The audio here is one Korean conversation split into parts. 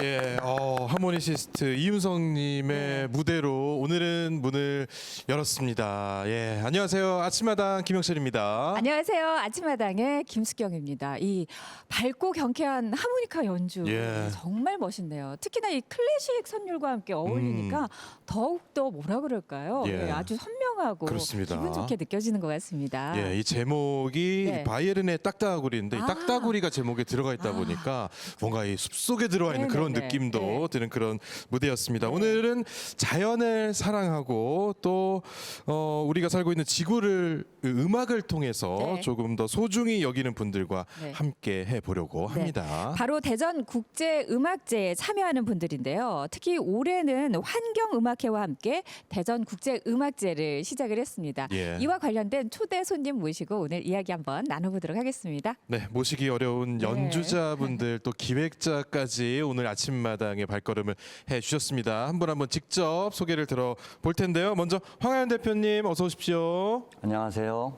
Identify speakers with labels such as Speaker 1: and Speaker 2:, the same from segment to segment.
Speaker 1: 예, 하모니시스트 이윤성님의 무대로 오늘은 문을 열었습니다. 예, 안녕하세요. 아침마당 김영철입니다.
Speaker 2: 안녕하세요. 아침마당의 김수경입니다. 이 밝고 경쾌한 하모니카 연주
Speaker 1: 예.
Speaker 2: 정말 멋있네요. 특히나 이 클래식 선율과 함께 어울리니까 더욱더 뭐라 그럴까요?
Speaker 1: 예.
Speaker 2: 예, 아주 선명하고
Speaker 1: 그렇습니다.
Speaker 2: 기분 좋게 느껴지는 것 같습니다.
Speaker 1: 예, 이 제목이
Speaker 2: 네.
Speaker 1: 바이에른의 딱따구리인데 이
Speaker 2: 아.
Speaker 1: 딱따구리가 제목에 들어가 있다 보니까 뭔가 이 숲속에 들어와 있는 그런
Speaker 2: 네네네.
Speaker 1: 느낌도
Speaker 2: 네.
Speaker 1: 드는 그런 무대였습니다. 오늘은 자연을 사랑하고 또 우리가 살고 있는 지구를 음악을 통해서
Speaker 2: 네.
Speaker 1: 조금 더 소중히 여기는 분들과
Speaker 2: 네.
Speaker 1: 함께 해보려고
Speaker 2: 네.
Speaker 1: 합니다.
Speaker 2: 바로 대전 국제음악제에 참여하는 분들인데요. 특히 올해는 환경음악회와 함께 대전 국제음악제를 시작을 했습니다.
Speaker 1: 예.
Speaker 2: 이와 관련된 초대 손님 모시고 오늘 이야기 한번 나눠보도록 하겠습니다.
Speaker 1: 네, 모시기 어려운
Speaker 2: 네.
Speaker 1: 연주자분들 또 기획자까지 오늘 아침마당에 발걸음을 해주셨습니다. 한 분 한 분 직접 소개를 들어볼 텐데요. 먼저 황하연 대표님 어서 오십시오.
Speaker 3: 안녕하세요.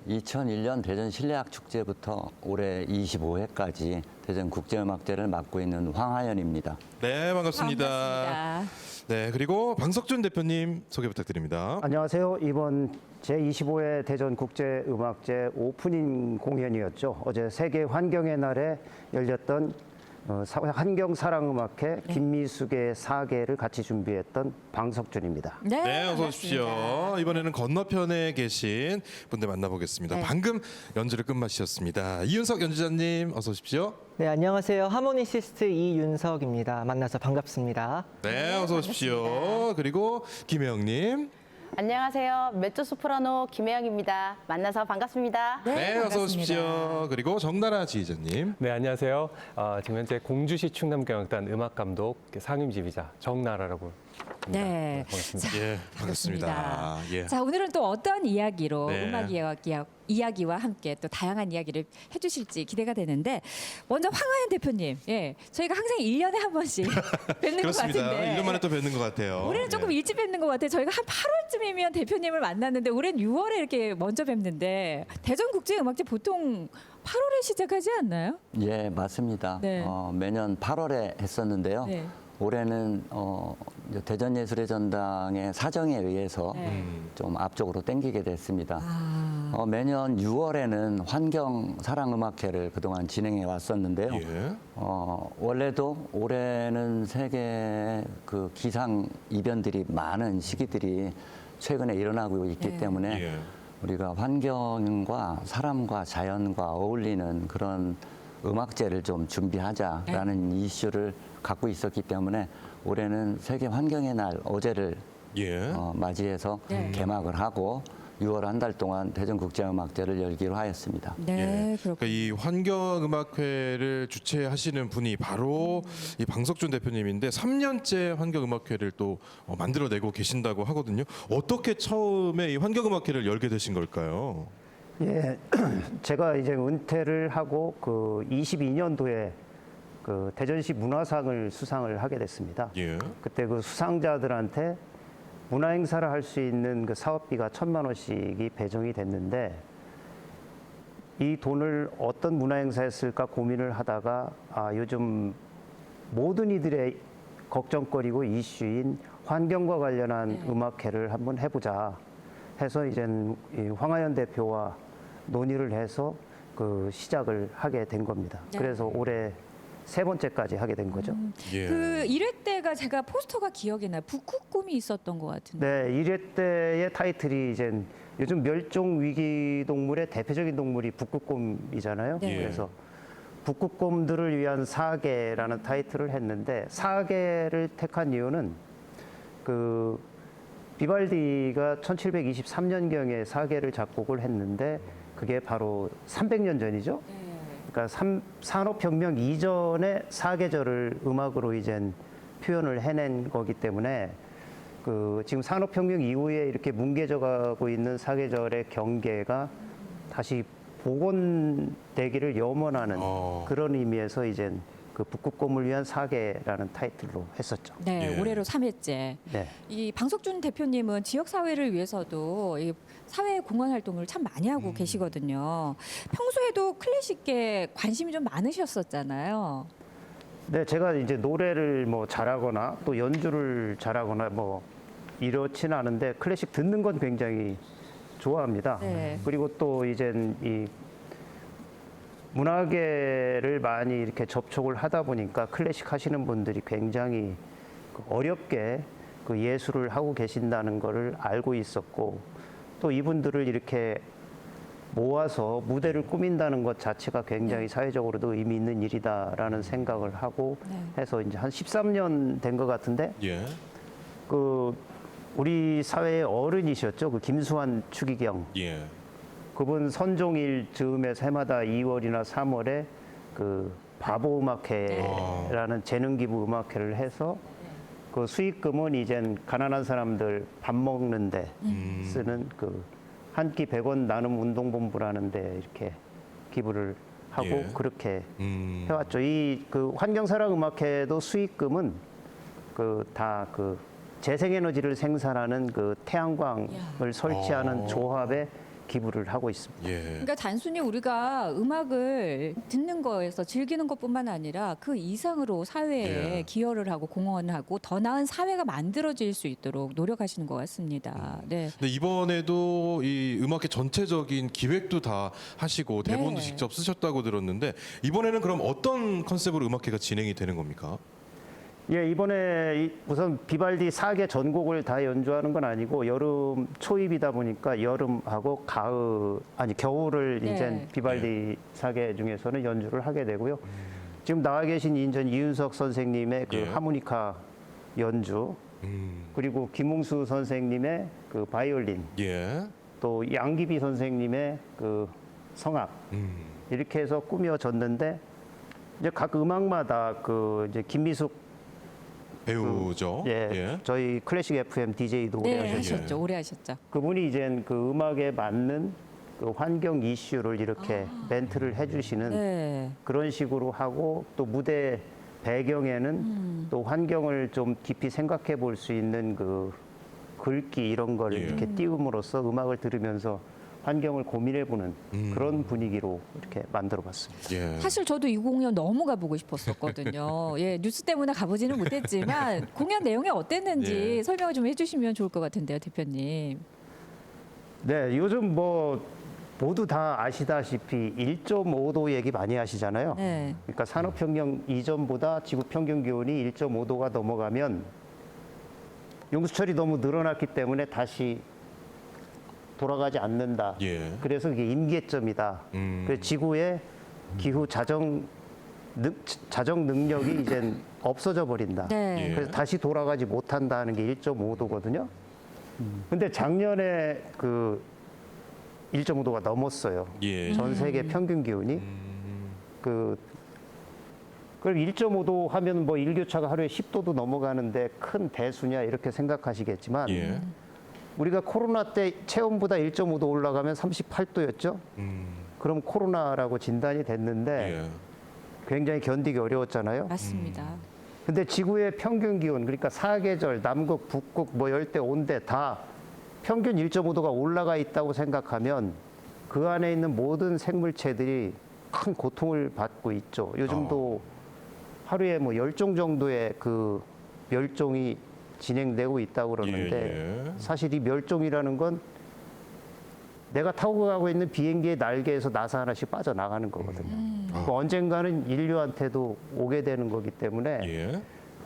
Speaker 3: 2001년 대전 실내악 축제부터 올해 25회까지 대전 국제음악제를 맡고 있는 황하연입니다.
Speaker 1: 네, 반갑습니다.
Speaker 2: 반갑습니다.
Speaker 1: 네, 그리고 방석준 대표님 소개 부탁드립니다.
Speaker 4: 안녕하세요. 이번 제25회 대전 국제음악제 오프닝 공연이었죠. 어제 세계 환경의 날에 열렸던 환경사랑음악회 김미숙의 사계를 같이 준비했던 방석준입니다.
Speaker 1: 네, 어서 오십시오.
Speaker 2: 반갑습니다.
Speaker 1: 이번에는 건너편에 계신 분들 만나보겠습니다.
Speaker 2: 네.
Speaker 1: 방금 연주를 끝마치셨습니다. 이윤석 연주자님 어서 오십시오.
Speaker 5: 네, 안녕하세요. 하모니시스트 이윤석입니다. 만나서 반갑습니다.
Speaker 1: 네, 어서 오십시오. 그리고 김혜영님.
Speaker 6: 안녕하세요. 메조소프라노 김혜영입니다. 만나서 반갑습니다.
Speaker 1: 네, 어서
Speaker 2: 반갑습니다.
Speaker 1: 오십시오. 그리고 정나라 지휘자님.
Speaker 7: 네, 안녕하세요. 지금 현재 공주시 충남경악단 음악감독 상임지휘자 정나라라고 합니다.
Speaker 2: 네.
Speaker 7: 반갑습니다.
Speaker 1: 예, 반갑습니다. 예.
Speaker 2: 자, 오늘은 또 어떤 이야기로
Speaker 1: 네.
Speaker 2: 음악 이야기와 함께 또 다양한 이야기를 해주실지 기대가 되는데 먼저 황하연 대표님, 예, 저희가 항상 1년에 한 번씩 뵙는 것
Speaker 1: 그렇습니다.
Speaker 2: 같은데
Speaker 1: 1년 만에 또 뵙는 것 같아요.
Speaker 2: 올해는 조금
Speaker 1: 예.
Speaker 2: 일찍 뵙는 것 같아요. 저희가 한 8월쯤이면 대표님을 만났는데 올해는 6월에 이렇게 먼저 뵙는데 대전국제음악제 보통 8월에 시작하지 않나요?
Speaker 3: 예, 맞습니다.
Speaker 2: 네.
Speaker 3: 매년 8월에 했었는데요.
Speaker 2: 네.
Speaker 3: 올해는 이제 대전예술의 전당의 사정에 의해서
Speaker 2: 네.
Speaker 3: 좀 앞쪽으로 당기게 됐습니다.
Speaker 2: 아,
Speaker 3: 매년 6월에는 환경사랑음악회를 그동안 진행해 왔었는데요.
Speaker 1: 예.
Speaker 3: 원래도 올해는 세계 그 기상 이변들이 많은 시기들이 최근에 일어나고 있기
Speaker 2: 네.
Speaker 3: 때문에
Speaker 1: 예.
Speaker 3: 우리가 환경과 사람과 자연과 어울리는 그런 음악제를 좀 준비하자라는 이슈를 갖고 있었기 때문에 올해는 세계 환경의 날 어제를
Speaker 1: 예.
Speaker 3: 맞이해서
Speaker 2: 네.
Speaker 3: 개막을 하고 6월 한 달 동안 대전국제음악제를 열기로 하였습니다.
Speaker 2: 네,
Speaker 1: 예. 그러니까 이 환경음악회를 주최하시는 분이 바로 이 방석준 대표님인데 3년째 환경음악회를 또 만들어내고 계신다고 하거든요. 어떻게 처음에 이 환경음악회를 열게 되신 걸까요?
Speaker 4: 예, 제가 이제 은퇴를 하고 그 22년도에 그 대전시 문화상을 수상을 하게 됐습니다.
Speaker 1: 예.
Speaker 4: 그때 그 수상자들한테 문화 행사를 할 수 있는 그 사업비가 1,000만 원씩이 배정이 됐는데 이 돈을 어떤 문화 행사에 쓸까 고민을 하다가 요즘 모든 이들의 걱정거리고 이슈인 환경과 관련한 음악회를 한번 해보자 해서 이젠 이 황하연 대표와 논의를 해서 그 시작을 하게 된 겁니다.
Speaker 2: 네.
Speaker 4: 그래서 올해 3번째까지 하게 된 거죠.
Speaker 1: 예.
Speaker 2: 그 1회 때가 제가 포스터가 기억이 나요. 북극곰이 있었던 것 같은데.
Speaker 4: 네, 1회 때의 타이틀이 이제 요즘 멸종 위기 동물의 대표적인 동물이 북극곰이잖아요.
Speaker 2: 네.
Speaker 4: 그래서 북극곰들을 위한 사계라는 타이틀을 했는데 사계를 택한 이유는 그 비발디가 1723년경에 사계를 작곡을 했는데 그게 바로 300년 전이죠. 그러니까 산업혁명 이전의 사계절을 음악으로 이젠 표현을 해낸 거기 때문에 그 지금 산업혁명 이후에 이렇게 뭉개져가고 있는 사계절의 경계가 다시 복원되기를 염원하는 그런 의미에서 이젠 그 북극곰을 위한 사계라는 타이틀로 했었죠.
Speaker 2: 네,
Speaker 1: 예.
Speaker 2: 올해로 3회째.
Speaker 4: 네.
Speaker 2: 이 방석준 대표님은 지역 사회를 위해서도 이 사회 공헌 활동을 참 많이 하고 계시거든요. 평소에도 클래식에 관심이 좀 많으셨었잖아요.
Speaker 4: 네, 제가 이제 노래를 뭐 잘하거나 또 연주를 잘하거나 뭐 이렇지는 않은데 클래식 듣는 건 굉장히 좋아합니다.
Speaker 2: 네.
Speaker 4: 그리고 또 이젠 이 문화계를 많이 이렇게 접촉을 하다 보니까 클래식 하시는 분들이 굉장히 어렵게 그 예술을 하고 계신다는 거를 알고 있었고 또 이분들을 이렇게 모아서 무대를 꾸민다는 것 자체가 굉장히 사회적으로도 의미 있는 일이다라는 생각을 하고 해서 이제 한 13년 된 것 같은데
Speaker 1: 예.
Speaker 4: 그 우리 사회의 어른이셨죠. 그 김수환 추기경.
Speaker 1: 예.
Speaker 4: 그분 선종일 즈음에서 해마다 2월이나 3월에 그 바보 음악회라는 재능 기부 음악회를 해서 그 수익금은 이젠 가난한 사람들 밥 먹는데 쓰는 그 한 끼 100원 나눔 운동본부라는 데 이렇게 기부를 하고
Speaker 1: 예.
Speaker 4: 그렇게 해왔죠. 이 그 환경사랑 음악회도 수익금은 그 다 그 재생에너지를 생산하는 그 태양광을 설치하는 조합에 기부를 하고 있습니다.
Speaker 1: 예.
Speaker 2: 그러니까 단순히 우리가 음악을 듣는 거에서 즐기는 것뿐만 아니라 그 이상으로 사회에
Speaker 1: 예.
Speaker 2: 기여를 하고 공헌하고 더 나은 사회가 만들어질 수 있도록 노력하시는 것 같습니다. 네.
Speaker 1: 근데 이번에도 이 음악회 전체적인 기획도 다 하시고 대본도
Speaker 2: 네.
Speaker 1: 직접 쓰셨다고 들었는데 이번에는 그럼 어떤 컨셉으로 음악회가 진행이 되는 겁니까?
Speaker 4: 예, 이번에 우선 비발디 4개 전곡을 다 연주하는 건 아니고 여름 초입이다 보니까 여름하고 겨울을
Speaker 2: 네.
Speaker 4: 이제 비발디 4개 중에서는 연주를 하게 되고요. 지금 나와 계신 인전 이윤석 선생님의 그
Speaker 1: 예.
Speaker 4: 하모니카 연주 그리고 김웅수 선생님의 그 바이올린
Speaker 1: 예.
Speaker 4: 또 양기비 선생님의 그 성악 이렇게 해서 꾸며졌는데 이제 각 음악마다 그 이제 김미숙
Speaker 1: 배우죠.
Speaker 4: 예, 저희 클래식 FM DJ도 오래
Speaker 2: 네,
Speaker 4: 하셨죠.
Speaker 2: 하셨죠. 오래 하셨죠.
Speaker 4: 그분이 이제 그 음악에 맞는 그 환경 이슈를 이렇게 멘트를 해주시는
Speaker 2: 네.
Speaker 4: 그런 식으로 하고 또 무대 배경에는 또 환경을 좀 깊이 생각해 볼 수 있는 그 글귀 이런 걸
Speaker 1: 예.
Speaker 4: 이렇게 띄움으로써 음악을 들으면서 환경을 고민해보는 그런 분위기로 이렇게 만들어봤습니다.
Speaker 1: 예.
Speaker 2: 사실 저도 이 공연 너무 가보고 싶었었거든요. 예, 뉴스 때문에 가보지는 못했지만 공연 내용이 어땠는지
Speaker 1: 예.
Speaker 2: 설명을 좀 해주시면 좋을 것 같은데요, 대표님.
Speaker 4: 네, 요즘 뭐 모두 다 아시다시피 1.5도 얘기 많이 하시잖아요.
Speaker 2: 네.
Speaker 4: 그러니까 산업혁명 이전보다 지구 평균 기온이 1.5도가 넘어가면 용수철이 너무 늘어났기 때문에 다시 돌아가지 않는다.
Speaker 1: 예.
Speaker 4: 그래서 이게 임계점이다. 그래서 지구의 기후 자정 능력이 이제 없어져 버린다.
Speaker 2: 네.
Speaker 1: 예.
Speaker 4: 그래서 다시 돌아가지 못한다는 게 1.5도거든요. 근데 작년에 그 1.5도가 넘었어요.
Speaker 1: 예.
Speaker 4: 전 세계 평균 기온이 그럼 1.5도 하면 뭐 일교차가 하루에 10도도 넘어가는데 큰 대수냐 이렇게 생각하시겠지만
Speaker 1: 예.
Speaker 4: 우리가 코로나 때 체온보다 1.5도 올라가면 38도였죠. 그럼 코로나라고 진단이 됐는데
Speaker 1: 예.
Speaker 4: 굉장히 견디기 어려웠잖아요.
Speaker 2: 맞습니다.
Speaker 4: 근데 지구의 평균 기온, 그러니까 사계절, 남극, 북극, 뭐 열대, 온대 다 평균 1.5도가 올라가 있다고 생각하면 그 안에 있는 모든 생물체들이 큰 고통을 받고 있죠. 요즘도 하루에 뭐 10종 정도의 그 멸종이 진행되고 있다고 그러는데
Speaker 1: 예.
Speaker 4: 사실 이 멸종이라는 건 내가 타고 가고 있는 비행기의 날개에서 나사 하나씩 빠져나가는 거거든요. 그 언젠가는 인류한테도 오게 되는 거기 때문에
Speaker 1: 예.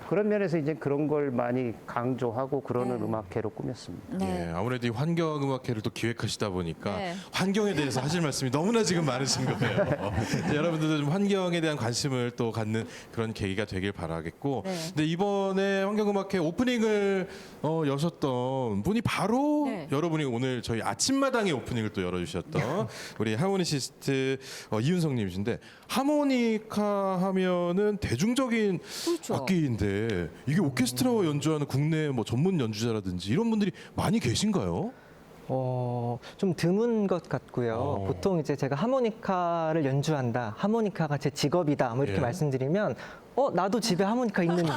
Speaker 4: 그런 면에서 이제 그런 걸 많이 강조하고 그러는
Speaker 2: 네.
Speaker 4: 음악회로 꾸몄습니다.
Speaker 2: 네.
Speaker 1: 예, 아무래도 이 환경음악회를 또 기획하시다 보니까
Speaker 2: 네.
Speaker 1: 환경에 대해서 하실 말씀이 너무나 지금 많으신 거예요. 자, 여러분들도 좀 환경에 대한 관심을 또 갖는 그런 계기가 되길 바라겠고,
Speaker 2: 네.
Speaker 1: 근데 이번에 환경음악회 오프닝을 여셨던 분이 바로
Speaker 2: 네.
Speaker 1: 여러분이 오늘 저희 아침마당의 오프닝을 또 열어주셨던 우리 하모니시스트 이윤성님이신데, 하모니카 하면은 대중적인
Speaker 2: 그렇죠.
Speaker 1: 악기인데 이게 오케스트라와 연주하는 국내 뭐 전문 연주자라든지 이런 분들이 많이 계신가요?
Speaker 5: 좀 드문 것 같고요. 보통 이제 제가 하모니카를 연주한다, 하모니카가 제 직업이다, 뭐 이렇게
Speaker 1: 예.
Speaker 5: 말씀드리면 나도 집에 하모니카 있는데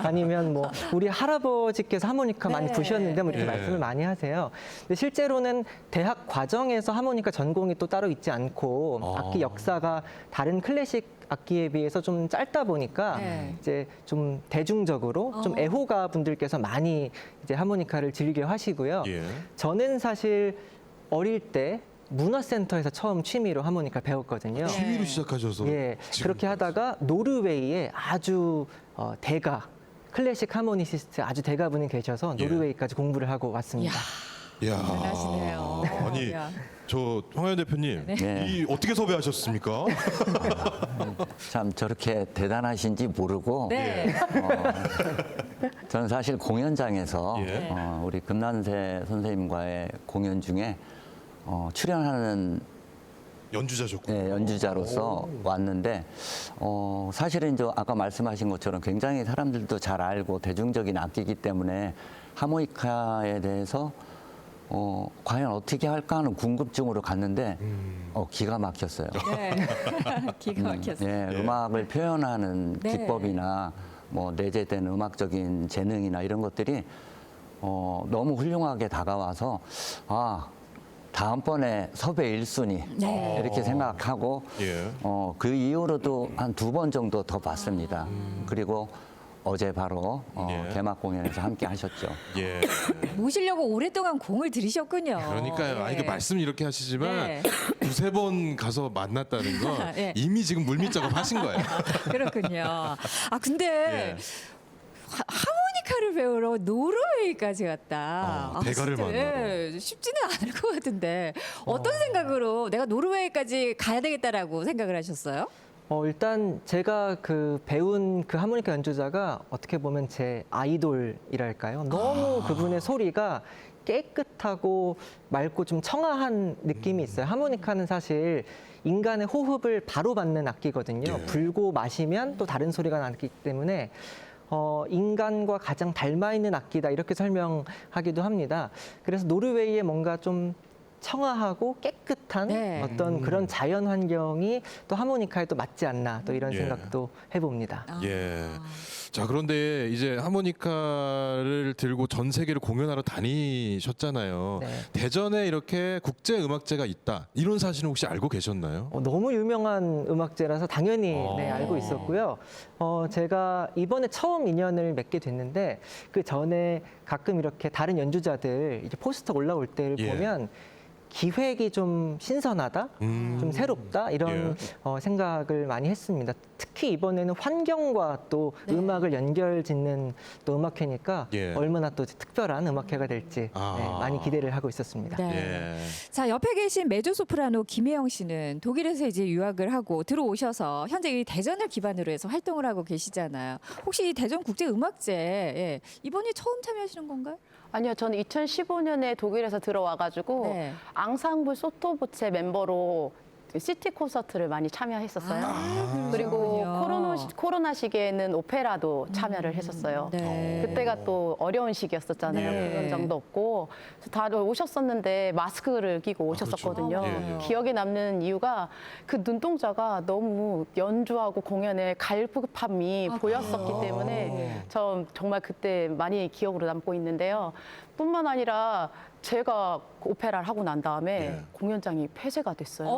Speaker 5: 아니면 뭐 우리 할아버지께서 하모니카 많이
Speaker 2: 네.
Speaker 5: 부셨는데 뭐 이렇게
Speaker 1: 예.
Speaker 5: 말씀을 많이 하세요. 근데 실제로는 대학 과정에서 하모니카 전공이 또 따로 있지 않고 악기 역사가 다른 클래식 악기에 비해서 좀 짧다 보니까
Speaker 2: 네.
Speaker 5: 이제 좀 대중적으로 좀 애호가 분들께서 많이 이제 하모니카를 즐겨 하시고요.
Speaker 1: 예.
Speaker 5: 저는 사실 어릴 때 문화센터에서 처음 취미로 하모니카 배웠거든요.
Speaker 1: 취미로 시작하셔서
Speaker 5: 예,
Speaker 1: 지금
Speaker 5: 그렇게 하다가 노르웨이에 아주 대가 클래식 하모니시스트 아주 대가분이 계셔서
Speaker 1: 예.
Speaker 5: 노르웨이까지 공부를 하고 왔습니다.
Speaker 1: 이야.
Speaker 2: 대단하시네요.
Speaker 1: 아니
Speaker 2: 야.
Speaker 1: 저 황현 대표님
Speaker 3: 네.
Speaker 1: 이 어떻게 섭외하셨습니까?
Speaker 3: 참 저렇게 대단하신지 모르고
Speaker 2: 네.
Speaker 3: 저는 사실 공연장에서
Speaker 1: 예.
Speaker 3: 우리 금난세 선생님과의 공연 중에 출연하는
Speaker 1: 연주자셨고.
Speaker 3: 연주자로서 왔는데 사실은 이제 아까 말씀하신 것처럼 굉장히 사람들도 잘 알고 대중적인 악기이기 때문에 하모니카에 대해서 과연 어떻게 할까 하는 궁금증으로 갔는데 기가 막혔어요.
Speaker 2: 네. 기가 막혔어요.
Speaker 3: 예, 음악을 표현하는
Speaker 2: 네.
Speaker 3: 기법이나 뭐 내재된 음악적인 재능이나 이런 것들이 너무 훌륭하게 다가와서 다음번에 섭외 1순위
Speaker 2: 네.
Speaker 3: 이렇게 생각하고
Speaker 1: 예.
Speaker 3: 그 이후로도 한 2번 정도 더 봤습니다. 그리고 어제 바로
Speaker 1: 예.
Speaker 3: 개막 공연에서 함께 하셨죠.
Speaker 1: 예.
Speaker 2: 모시려고 오랫동안 공을 들이셨군요.
Speaker 1: 그러니까요.
Speaker 2: 네.
Speaker 1: 이게 말씀 이렇게 하시지만
Speaker 2: 네.
Speaker 1: 두세 번 가서 만났다는 건
Speaker 2: 예.
Speaker 1: 이미 지금 물밑 작업하신 거예요.
Speaker 2: 그렇군요. 근데
Speaker 1: 예.
Speaker 2: 하모니카를 배우러 노르웨이까지 갔다.
Speaker 1: 대가를
Speaker 2: 진짜, 예, 쉽지는 않을 것 같은데 어떤 생각으로 내가 노르웨이까지 가야 되겠다라고 생각을 하셨어요?
Speaker 5: 일단 제가 그 배운 그 하모니카 연주자가 어떻게 보면 제 아이돌이랄까요. 너무 그분의 소리가 깨끗하고 맑고 좀 청아한 느낌이 있어요. 하모니카는 사실 인간의 호흡을 바로 받는 악기거든요.
Speaker 1: 예.
Speaker 5: 불고 마시면 또 다른 소리가 나기 때문에 인간과 가장 닮아 있는 악기다 이렇게 설명하기도 합니다. 그래서 노르웨이에 뭔가 좀 청아하고 깨끗한
Speaker 2: 네.
Speaker 5: 어떤 그런 자연 환경이 또 하모니카에 또 맞지 않나 또 이런
Speaker 1: 예.
Speaker 5: 생각도 해봅니다.
Speaker 1: 예. 자, 그런데 이제 하모니카를 들고 전 세계를 공연하러 다니셨잖아요.
Speaker 5: 네.
Speaker 1: 대전에 이렇게 국제 음악제가 있다. 이런 사실은 혹시 알고 계셨나요?
Speaker 5: 너무 유명한 음악제라서 당연히 네,
Speaker 1: 아.
Speaker 5: 알고 있었고요. 제가 이번에 처음 인연을 맺게 됐는데 그 전에 가끔 이렇게 다른 연주자들 이제 포스터 올라올 때를
Speaker 1: 예.
Speaker 5: 보면 기획이 좀 신선하다, 좀 새롭다 이런 생각을 많이 했습니다. 특히 이번에는 환경과 또
Speaker 2: 네.
Speaker 5: 음악을 연결짓는 또 음악회니까
Speaker 1: 예.
Speaker 5: 얼마나 또 특별한 음악회가 될지
Speaker 1: 아.
Speaker 5: 네, 많이 기대를 하고 있었습니다.
Speaker 2: 네.
Speaker 1: 예.
Speaker 2: 자, 옆에 계신 메조 소프라노 김혜영 씨는 독일에서 이제 유학을 하고 들어오셔서 현재 이 대전을 기반으로 해서 활동을 하고 계시잖아요. 혹시 이 대전 국제 음악제 이번이 처음 참여하시는 건가요?
Speaker 6: 아니요, 저는 2015년에 독일에서 들어와가지고
Speaker 2: 네.
Speaker 6: 앙상블 소토보체 멤버로 시티 콘서트를 많이 참여했었어요.
Speaker 2: 아,
Speaker 6: 그리고
Speaker 2: 그러시군요.
Speaker 6: 코로나 시기에는 오페라도 참여를 했었어요.
Speaker 2: 네.
Speaker 6: 그때가 또 어려운 시기였었잖아요.
Speaker 2: 네.
Speaker 6: 공연장도 없고 그래서 다들 오셨었는데 마스크를 끼고 오셨었거든요.
Speaker 1: 그렇죠. 예, 예.
Speaker 6: 기억에 남는 이유가 그 눈동자가 너무 연주하고 공연에 갈급함이 보였었기 때문에 저 정말 그때 많이 기억으로 남고 있는데요. 뿐만 아니라 제가 오페라를 하고 난 다음에
Speaker 1: 예.
Speaker 6: 공연장이 폐쇄가 됐어요.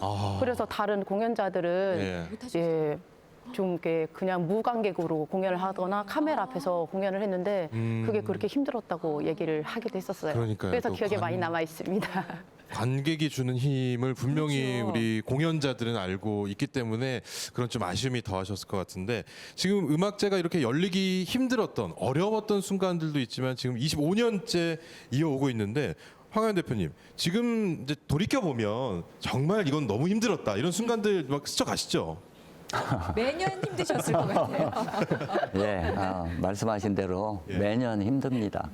Speaker 1: 아.
Speaker 6: 그래서 다른 공연자들은
Speaker 1: 예.
Speaker 6: 예, 좀 이렇게 그냥 무관객으로 공연을 하거나 카메라 앞에서 공연을 했는데 그게 그렇게 힘들었다고 얘기를 하기도 했었어요.
Speaker 1: 그러니까요.
Speaker 6: 그래서
Speaker 1: 또
Speaker 6: 기억에 많이 남아 있습니다.
Speaker 1: 관객이 주는 힘을 분명히
Speaker 2: 그렇죠.
Speaker 1: 우리 공연자들은 알고 있기 때문에 그런 좀 아쉬움이 더하셨을 것 같은데 지금 음악제가 이렇게 열리기 힘들었던 어려웠던 순간들도 있지만 지금 25년째 이어오고 있는데 황하연 대표님 지금 이제 돌이켜 보면 정말 이건 너무 힘들었다 이런 순간들 막 스쳐가시죠?
Speaker 2: 매년 힘드셨을 것 같아요.
Speaker 3: 예, 말씀하신 대로
Speaker 1: 예.
Speaker 3: 매년 힘듭니다.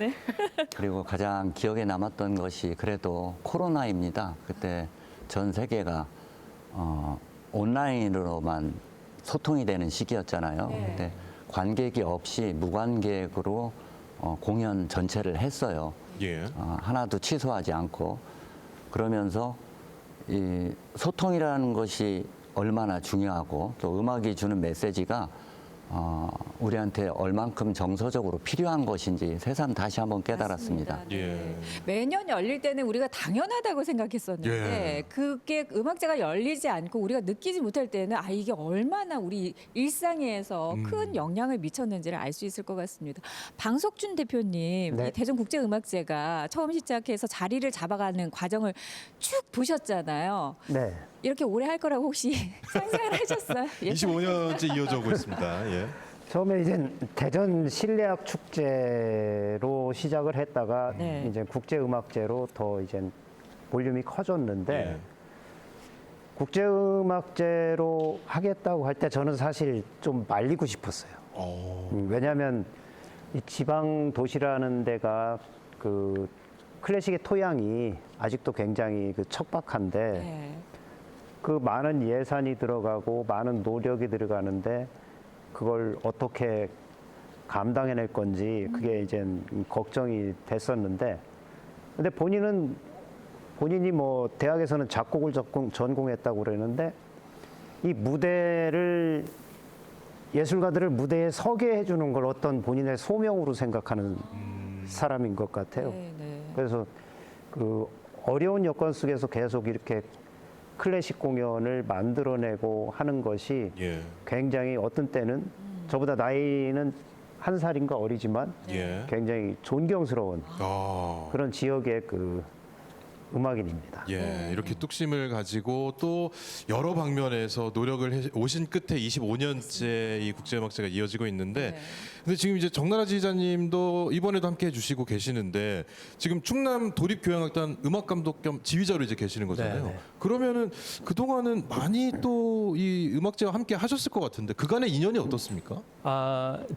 Speaker 3: 그리고 가장 기억에 남았던 것이 그래도 코로나입니다. 그때 전 세계가 온라인으로만 소통이 되는 시기였잖아요.
Speaker 2: 네.
Speaker 3: 그때 관객이 없이 무관객으로 공연 전체를 했어요.
Speaker 1: 예.
Speaker 3: 하나도 취소하지 않고 그러면서 이 소통이라는 것이 얼마나 중요하고 또 음악이 주는 메시지가 우리한테 얼만큼 정서적으로 필요한 것인지 새삼 다시 한번 깨달았습니다.
Speaker 2: 맞습니다.
Speaker 1: 예.
Speaker 2: 네. 매년 열릴 때는 우리가 당연하다고 생각했었는데
Speaker 1: 예.
Speaker 2: 그게 음악제가 열리지 않고 우리가 느끼지 못할 때는 이게 얼마나 우리 일상에서 큰 영향을 미쳤는지를 알 수 있을 것 같습니다. 방석준 대표님,
Speaker 4: 네.
Speaker 2: 이 대전국제음악제가 처음 시작해서 자리를 잡아가는 과정을 쭉 보셨잖아요.
Speaker 4: 네.
Speaker 2: 이렇게 오래 할 거라고 혹시 상상을 하셨어요? 예.
Speaker 1: 25년째 이어져 오고 있습니다. 예.
Speaker 4: 처음에 이제 대전 실내악 축제로 시작을 했다가
Speaker 2: 네.
Speaker 4: 이제 국제음악제로 더 이제 볼륨이 커졌는데
Speaker 1: 예.
Speaker 4: 국제음악제로 하겠다고 할 때 저는 사실 좀 말리고 싶었어요. 왜냐하면 이 지방 도시라는 데가 그 클래식의 토양이 아직도 굉장히 그 척박한데
Speaker 2: 네.
Speaker 4: 그 많은 예산이 들어가고 많은 노력이 들어가는데 그걸 어떻게 감당해낼 건지 그게 이제 걱정이 됐었는데 근데 본인이 뭐 대학에서는 작곡을 전공했다고 그러는데 이 무대를 예술가들을 무대에 서게 해주는 걸 어떤 본인의 소명으로 생각하는 사람인 것 같아요.
Speaker 2: 네, 네.
Speaker 4: 그래서 그 어려운 여건 속에서 계속 이렇게 클래식 공연을 만들어내고 하는 것이
Speaker 1: 예.
Speaker 4: 굉장히 어떤 때는 저보다 나이는 한 살인가 어리지만
Speaker 1: 예.
Speaker 4: 굉장히 존경스러운
Speaker 1: 아.
Speaker 4: 그런 지역의 그 음악인입니다.
Speaker 1: 예, 이렇게 뚝심을 가지고 또 여러 방면에서 노력을 오신 끝에 25년째 이 국제음악제가 이어지고 있는데,
Speaker 2: 네.
Speaker 1: 근데 지금 이제 정나라 지휘자님도 이번에도 함께 해주시고 계시는데 지금 충남 도립교향악단 음악감독 겸 지휘자로 이제 계시는 거잖아요.
Speaker 7: 네, 네.
Speaker 1: 그러면은 그 동안은 많이 또 이 음악제와 함께 하셨을 것 같은데 그간의 인연이 어떻습니까?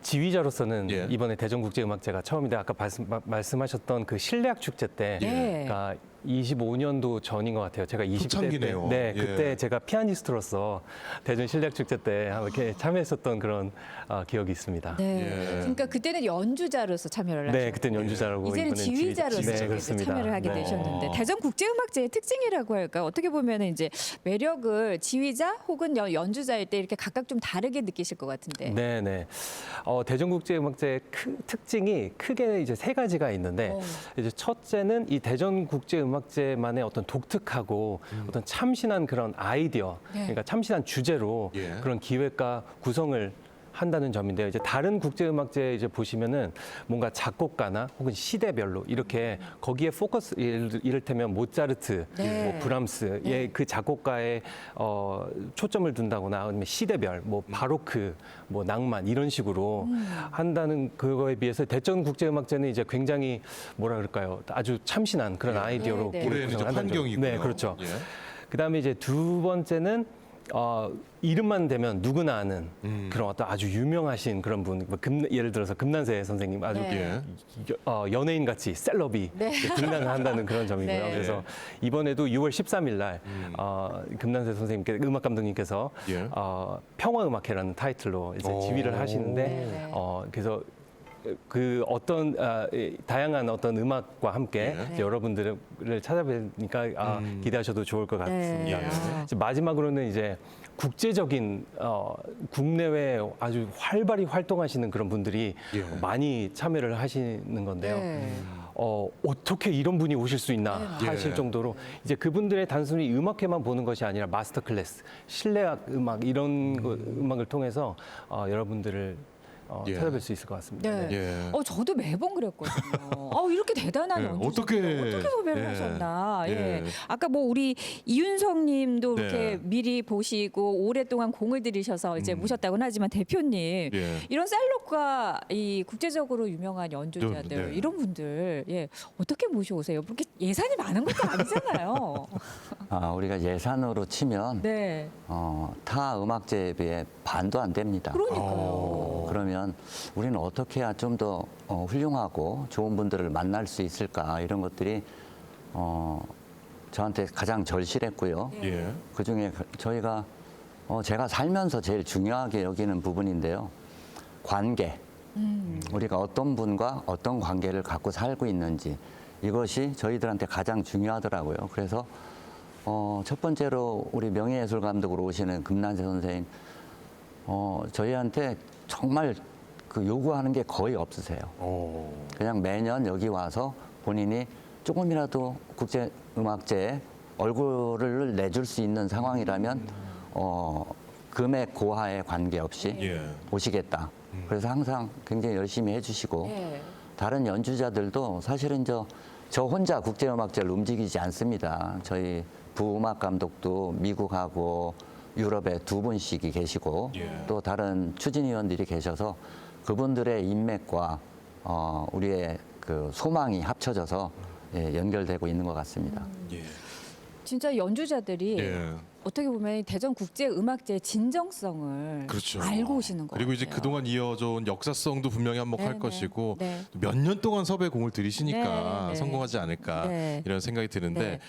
Speaker 7: 지휘자로서는
Speaker 1: 예.
Speaker 7: 이번에 대전국제음악제가 처음인데 아까 말씀하셨던 그 실내악 축제 때,
Speaker 2: 네.
Speaker 7: 그러니까 25년도 전인 것 같아요. 제가 20대 때,
Speaker 1: 초창기네요.
Speaker 7: 네,
Speaker 1: 예.
Speaker 7: 그때 제가 피아니스트로서 대전 실내악 축제 때 이렇게 참여했었던 그런 기억이 있습니다.
Speaker 2: 네.
Speaker 1: 예.
Speaker 2: 그러니까 그때는 연주자로서 참여를
Speaker 7: 네,
Speaker 2: 하셨고
Speaker 7: 그때는 연주자라고
Speaker 2: 이제는
Speaker 7: 이번엔
Speaker 2: 지휘자로서
Speaker 7: 네,
Speaker 2: 이제
Speaker 7: 그렇습니다.
Speaker 2: 참여를 하게
Speaker 7: 네.
Speaker 2: 되셨는데 대전 국제음악제의 특징이라고 할까 어떻게 보면 이제 매력을 지휘자 혹은 연주자일 때 이렇게 각각 좀 다르게 느끼실 것 같은데.
Speaker 7: 네, 네. 대전국제음악제의 특징이 크게 이제 세 가지가 있는데 이제 첫째는 이 대전국제음악제만의 어떤 독특하고 어떤 참신한 그런 아이디어,
Speaker 2: 네.
Speaker 7: 그러니까 참신한 주제로
Speaker 1: 예.
Speaker 7: 그런 기획과 구성을 한다는 점인데요. 이제 다른 국제음악제 이제 보시면은 뭔가 작곡가나 혹은 시대별로 이렇게 거기에 포커스 이를테면 모차르트,
Speaker 2: 네.
Speaker 7: 뭐 브람스의 그 작곡가의 초점을 둔다거나 아니면 시대별, 뭐 바로크, 뭐 낭만 이런 식으로 한다는 그거에 비해서 대전국제음악제는 이제 굉장히 뭐라 그럴까요? 아주 참신한 그런 아이디어로
Speaker 2: 네, 네.
Speaker 1: 올해는 이제
Speaker 7: 구성을 한다는 점.
Speaker 1: 환경이고요.
Speaker 7: 네, 그렇죠.
Speaker 1: 예.
Speaker 7: 그다음에 이제 두 번째는 이름만 되면 누구나 아는 그런 어떤 아주 유명하신 그런 분, 뭐 예를 들어서 금난세 선생님 아주
Speaker 2: 네.
Speaker 7: 연예인 같이 셀럽이
Speaker 2: 네.
Speaker 7: 등장을 한다는 그런 점이고요.
Speaker 2: 네.
Speaker 7: 그래서 이번에도 6월 13일 날 금난세 선생님께 음악 감독님께서
Speaker 1: 예.
Speaker 7: 평화음악회라는 타이틀로 이제
Speaker 1: 오.
Speaker 7: 지휘를 하시는데
Speaker 2: 네.
Speaker 7: 그래서 그 어떤 다양한 어떤 음악과 함께
Speaker 1: 예.
Speaker 7: 이제 여러분들을 찾아뵈니까 기대하셔도 좋을 것 같습니다.
Speaker 2: 네.
Speaker 7: 이제 마지막으로는 이제 국제적인 국내외 아주 활발히 활동하시는 그런 분들이
Speaker 1: 예.
Speaker 7: 많이 참여를 하시는 건데요.
Speaker 2: 네.
Speaker 7: 어떻게 이런 분이 오실 수 있나
Speaker 1: 네.
Speaker 7: 하실 정도로 이제 그분들의 단순히 음악회만 보는 것이 아니라 마스터 클래스, 실내악 음악 이런 음악을 통해서 여러분들을
Speaker 1: 예.
Speaker 7: 찾아뵐 수 있을 것 같습니다.
Speaker 2: 네.
Speaker 1: 예.
Speaker 2: 저도 매번 그랬거든요. 이렇게 대단한
Speaker 1: 네,
Speaker 2: 연주자들 어떻게 섭외를
Speaker 1: 예.
Speaker 2: 하셨나. 예.
Speaker 1: 예.
Speaker 2: 아까 뭐 우리 이윤성 님도
Speaker 1: 네.
Speaker 2: 이렇게 미리 보시고 오랫동안 공을 들이셔서 이제 모셨다고는 하지만 대표님
Speaker 1: 예.
Speaker 2: 이런 셀럽과 이 국제적으로 유명한 연주자들
Speaker 1: 네.
Speaker 2: 이런 분들 어떻게 모셔오세요? 그렇게 예산이 많은 것도 아니잖아요.
Speaker 3: 우리가 예산으로 치면
Speaker 2: 네.
Speaker 3: 타 음악제에 비해 반도 안 됩니다.
Speaker 2: 그러니까요.
Speaker 3: 그러면 우리는 어떻게 해야 좀 더 훌륭하고 좋은 분들을 만날 수 있을까 이런 것들이 저한테 가장 절실했고요.
Speaker 1: 예.
Speaker 3: 그중에 저희가 제가 살면서 제일 중요하게 여기는 부분인데요. 관계. 우리가 어떤 분과 어떤 관계를 갖고 살고 있는지 이것이 저희들한테 가장 중요하더라고요. 그래서 첫 번째로 우리 명예예술 감독으로 오시는 금난세 선생님 저희한테 정말 그 요구하는 게 거의 없으세요. 그냥 매년 여기 와서 본인이 조금이라도 국제음악제에 얼굴을 내줄 수 있는 상황이라면 금액 고하에 관계없이
Speaker 1: 예.
Speaker 3: 오시겠다. 그래서 항상 굉장히 열심히 해주시고
Speaker 2: 예.
Speaker 3: 다른 연주자들도 사실은 저 혼자 국제음악제를 움직이지 않습니다. 저희 부음악 감독도 미국하고 유럽에 2분씩이 계시고
Speaker 1: 예.
Speaker 3: 또 다른 추진위원들이 계셔서 그분들의 인맥과 우리의 그 소망이 합쳐져서 연결되고 있는 것 같습니다.
Speaker 1: 예.
Speaker 2: 진짜 연주자들이
Speaker 1: 예.
Speaker 2: 어떻게 보면 대전 국제 음악제의 진정성을
Speaker 1: 그렇죠.
Speaker 2: 알고 오시는 거예요.
Speaker 1: 그리고 이제 그동안 이어져 온 역사성도 분명히 한몫할
Speaker 2: 네,
Speaker 1: 것이고
Speaker 2: 네.
Speaker 1: 몇 년 동안 섭외 공을 들이시니까
Speaker 2: 네, 네.
Speaker 1: 성공하지 않을까
Speaker 2: 네.
Speaker 1: 이런 생각이 드는데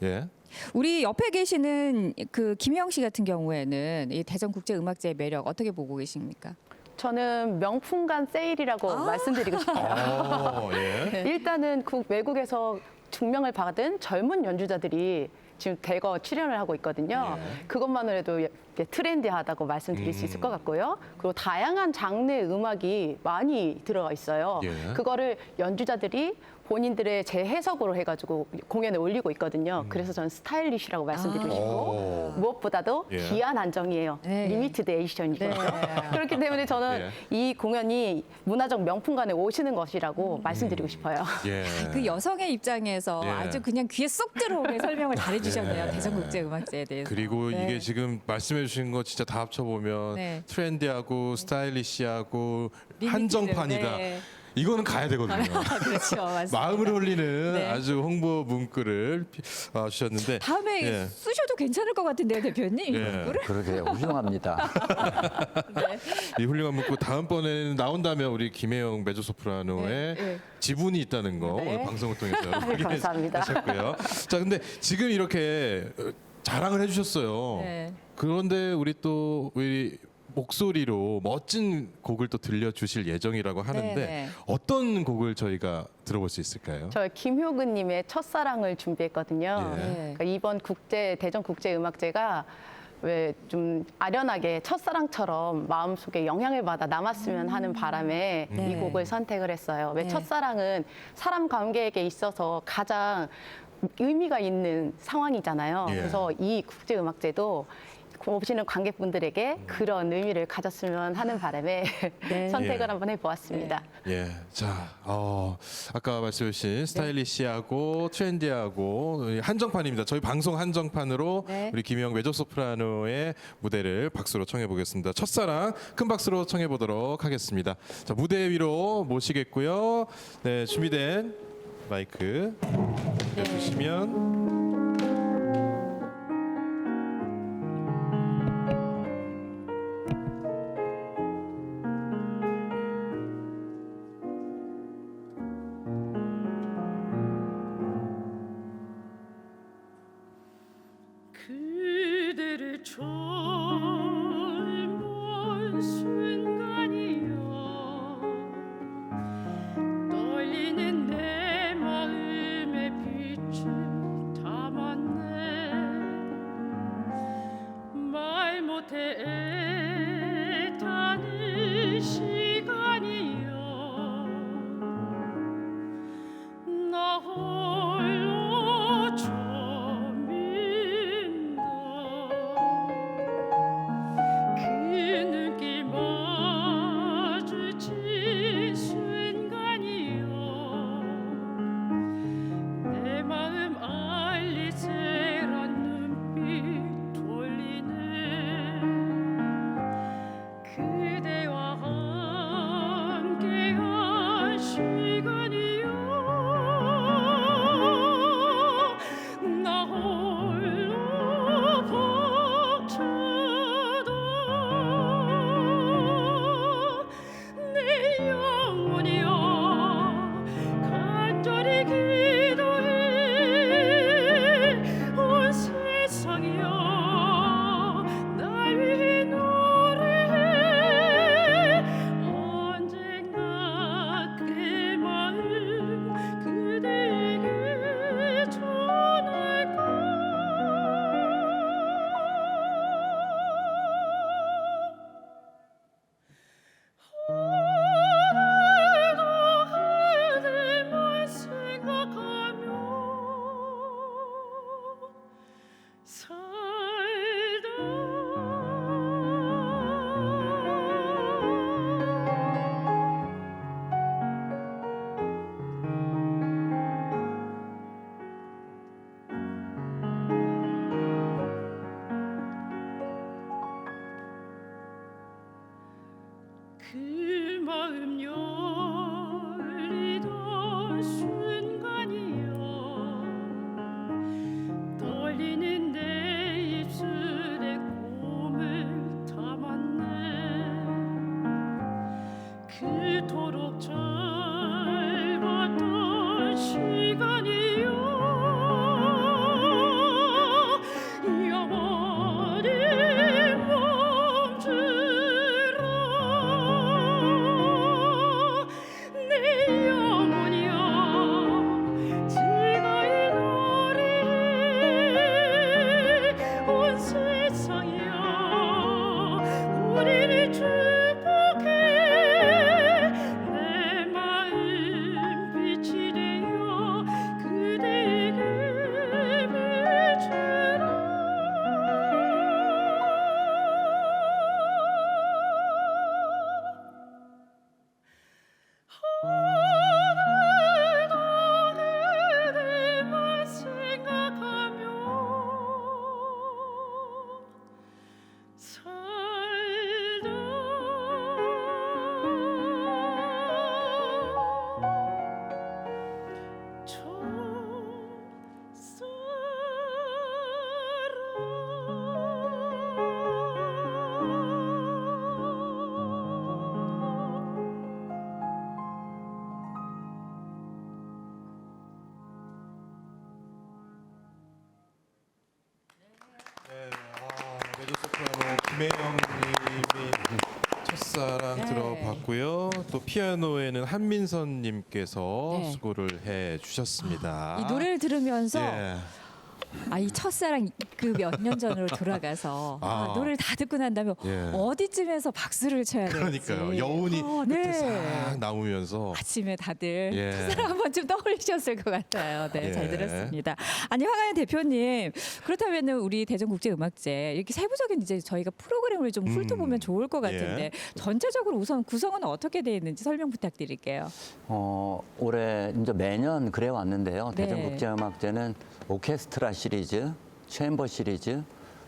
Speaker 1: 예.
Speaker 2: 우리 옆에 계시는 그 김혜영 씨 같은 경우에는 이 대전 국제 음악제의 매력 어떻게 보고 계십니까?
Speaker 6: 저는 명품관 세일이라고 말씀드리고 싶어요.
Speaker 1: 예.
Speaker 6: 일단은 외국에서 증명을 받은 젊은 연주자들이 지금 대거 출연을 하고 있거든요. 그것만으로 해도 트렌디하다고 말씀드릴 수 있을 것 같고요. 그리고 다양한 장르의 음악이 많이 들어가 있어요.
Speaker 1: 예.
Speaker 6: 그거를 연주자들이 본인들의 재해석으로 해가지고 공연에 올리고 있거든요. 그래서 저는 스타일리시라고 말씀드리고 싶고 무엇보다도
Speaker 1: 예.
Speaker 6: 기한 한정이에요.
Speaker 2: 네.
Speaker 6: 리미티드 에디션이거든요.
Speaker 2: 네.
Speaker 6: 그렇기 때문에 저는
Speaker 1: 예.
Speaker 6: 이 공연이 문화적 명품관에 오시는 것이라고 말씀드리고 싶어요.
Speaker 1: 예.
Speaker 2: 그 여성의 입장에서
Speaker 1: 예.
Speaker 2: 아주 그냥 귀에 쏙 들어오게 설명을 잘해주셨네요. 대전 국제 음악제에 대해서.
Speaker 1: 그리고
Speaker 2: 네.
Speaker 1: 이게 지금 말씀해 주신 거 진짜 다 합쳐보면
Speaker 2: 네.
Speaker 1: 트렌디하고 스타일리시하고
Speaker 2: 리미티드,
Speaker 1: 한정판이다.
Speaker 2: 네.
Speaker 1: 이거는 가야 되거든요.
Speaker 2: 그렇죠, 맞습니다.
Speaker 1: 마음을 울리는
Speaker 2: 네.
Speaker 1: 아주 홍보 문구를 주셨는데
Speaker 2: 다음에
Speaker 1: 예.
Speaker 2: 쓰셔도 괜찮을 것 같은데요, 대표님.
Speaker 1: 예.
Speaker 2: 문구를?
Speaker 3: 그러게요. 훌륭합니다.
Speaker 2: 네.
Speaker 1: 이 훌륭한 문구 다음번에는 나온다면 우리 김혜영 메조소프라노의
Speaker 2: 네.
Speaker 1: 지분이 있다는 거
Speaker 2: 네.
Speaker 1: 오늘 방송을 통해서
Speaker 6: 감사합니다.
Speaker 1: 하셨고요. 자, 근데 지금 이렇게 자랑을 해주셨어요.
Speaker 2: 네.
Speaker 1: 그런데 우리 목소리로 멋진 곡을 또 들려주실 예정이라고 하는데
Speaker 2: 네.
Speaker 1: 어떤 곡을 저희가 들어볼 수 있을까요?
Speaker 6: 저 김효근님의 첫사랑을 준비했거든요.
Speaker 1: 예.
Speaker 2: 네.
Speaker 6: 그러니까 이번 대전 국제음악제가 왜 좀 아련하게 첫사랑처럼 마음속에 영향을 받아 남았으면 하는 바람에
Speaker 2: 네.
Speaker 6: 이 곡을 선택을 했어요. 왜
Speaker 2: 네.
Speaker 6: 첫사랑은 사람 관계에 있어서 가장 의미가 있는 상황이잖아요.
Speaker 1: 예.
Speaker 6: 그래서 이 국제음악제도 오시는 관객분들에게 그런 의미를 가졌으면 하는 바람에
Speaker 2: 네.
Speaker 6: 선택을
Speaker 1: 예.
Speaker 6: 한번 해보았습니다.
Speaker 1: 예, 자, 아까 말씀해주신 스타일리시하고 트렌디하고 한정판입니다. 저희 방송 한정판으로
Speaker 2: 네.
Speaker 1: 우리 김영 메조소프라노의 무대를 박수로 청해 보겠습니다. 첫사랑 큰 박수로 청해 보도록 하겠습니다. 자, 무대 위로 모시겠고요. 네, 준비된 마이크 주시면. 김혜영님이 첫사랑
Speaker 2: 네.
Speaker 1: 들어봤고요. 또 피아노에는 한민선님께서
Speaker 2: 네.
Speaker 1: 수고를 해주셨습니다.
Speaker 2: 이 노래를 들으면서
Speaker 1: 예.
Speaker 2: 이 첫사랑 그 몇 년 전으로 돌아가서 노래를 다 듣고 난 다음에
Speaker 1: 예.
Speaker 2: 어디쯤에서 박수를 쳐야 될지.
Speaker 1: 그러니까요. 여운이 끝에
Speaker 2: 네.
Speaker 1: 싹 나오면서
Speaker 2: 아침에 다들
Speaker 1: 예.
Speaker 2: 첫사랑 한 번쯤 떠올리셨을 것 같아요. 네,
Speaker 1: 예.
Speaker 2: 잘 들었습니다. 아니 황하연 대표님, 그렇다면은 우리 대전국제음악제 이렇게 세부적인 이제 저희가 프로그램을 좀 훑어보면 좋을 것 같은데
Speaker 1: 예.
Speaker 2: 전체적으로 우선 구성은 어떻게 되어 있는지 설명 부탁드릴게요.
Speaker 3: 올해 이제 매년 그래 왔는데요.
Speaker 2: 네.
Speaker 3: 대전국제음악제는 오케스트라 시리즈, 챔버 시리즈,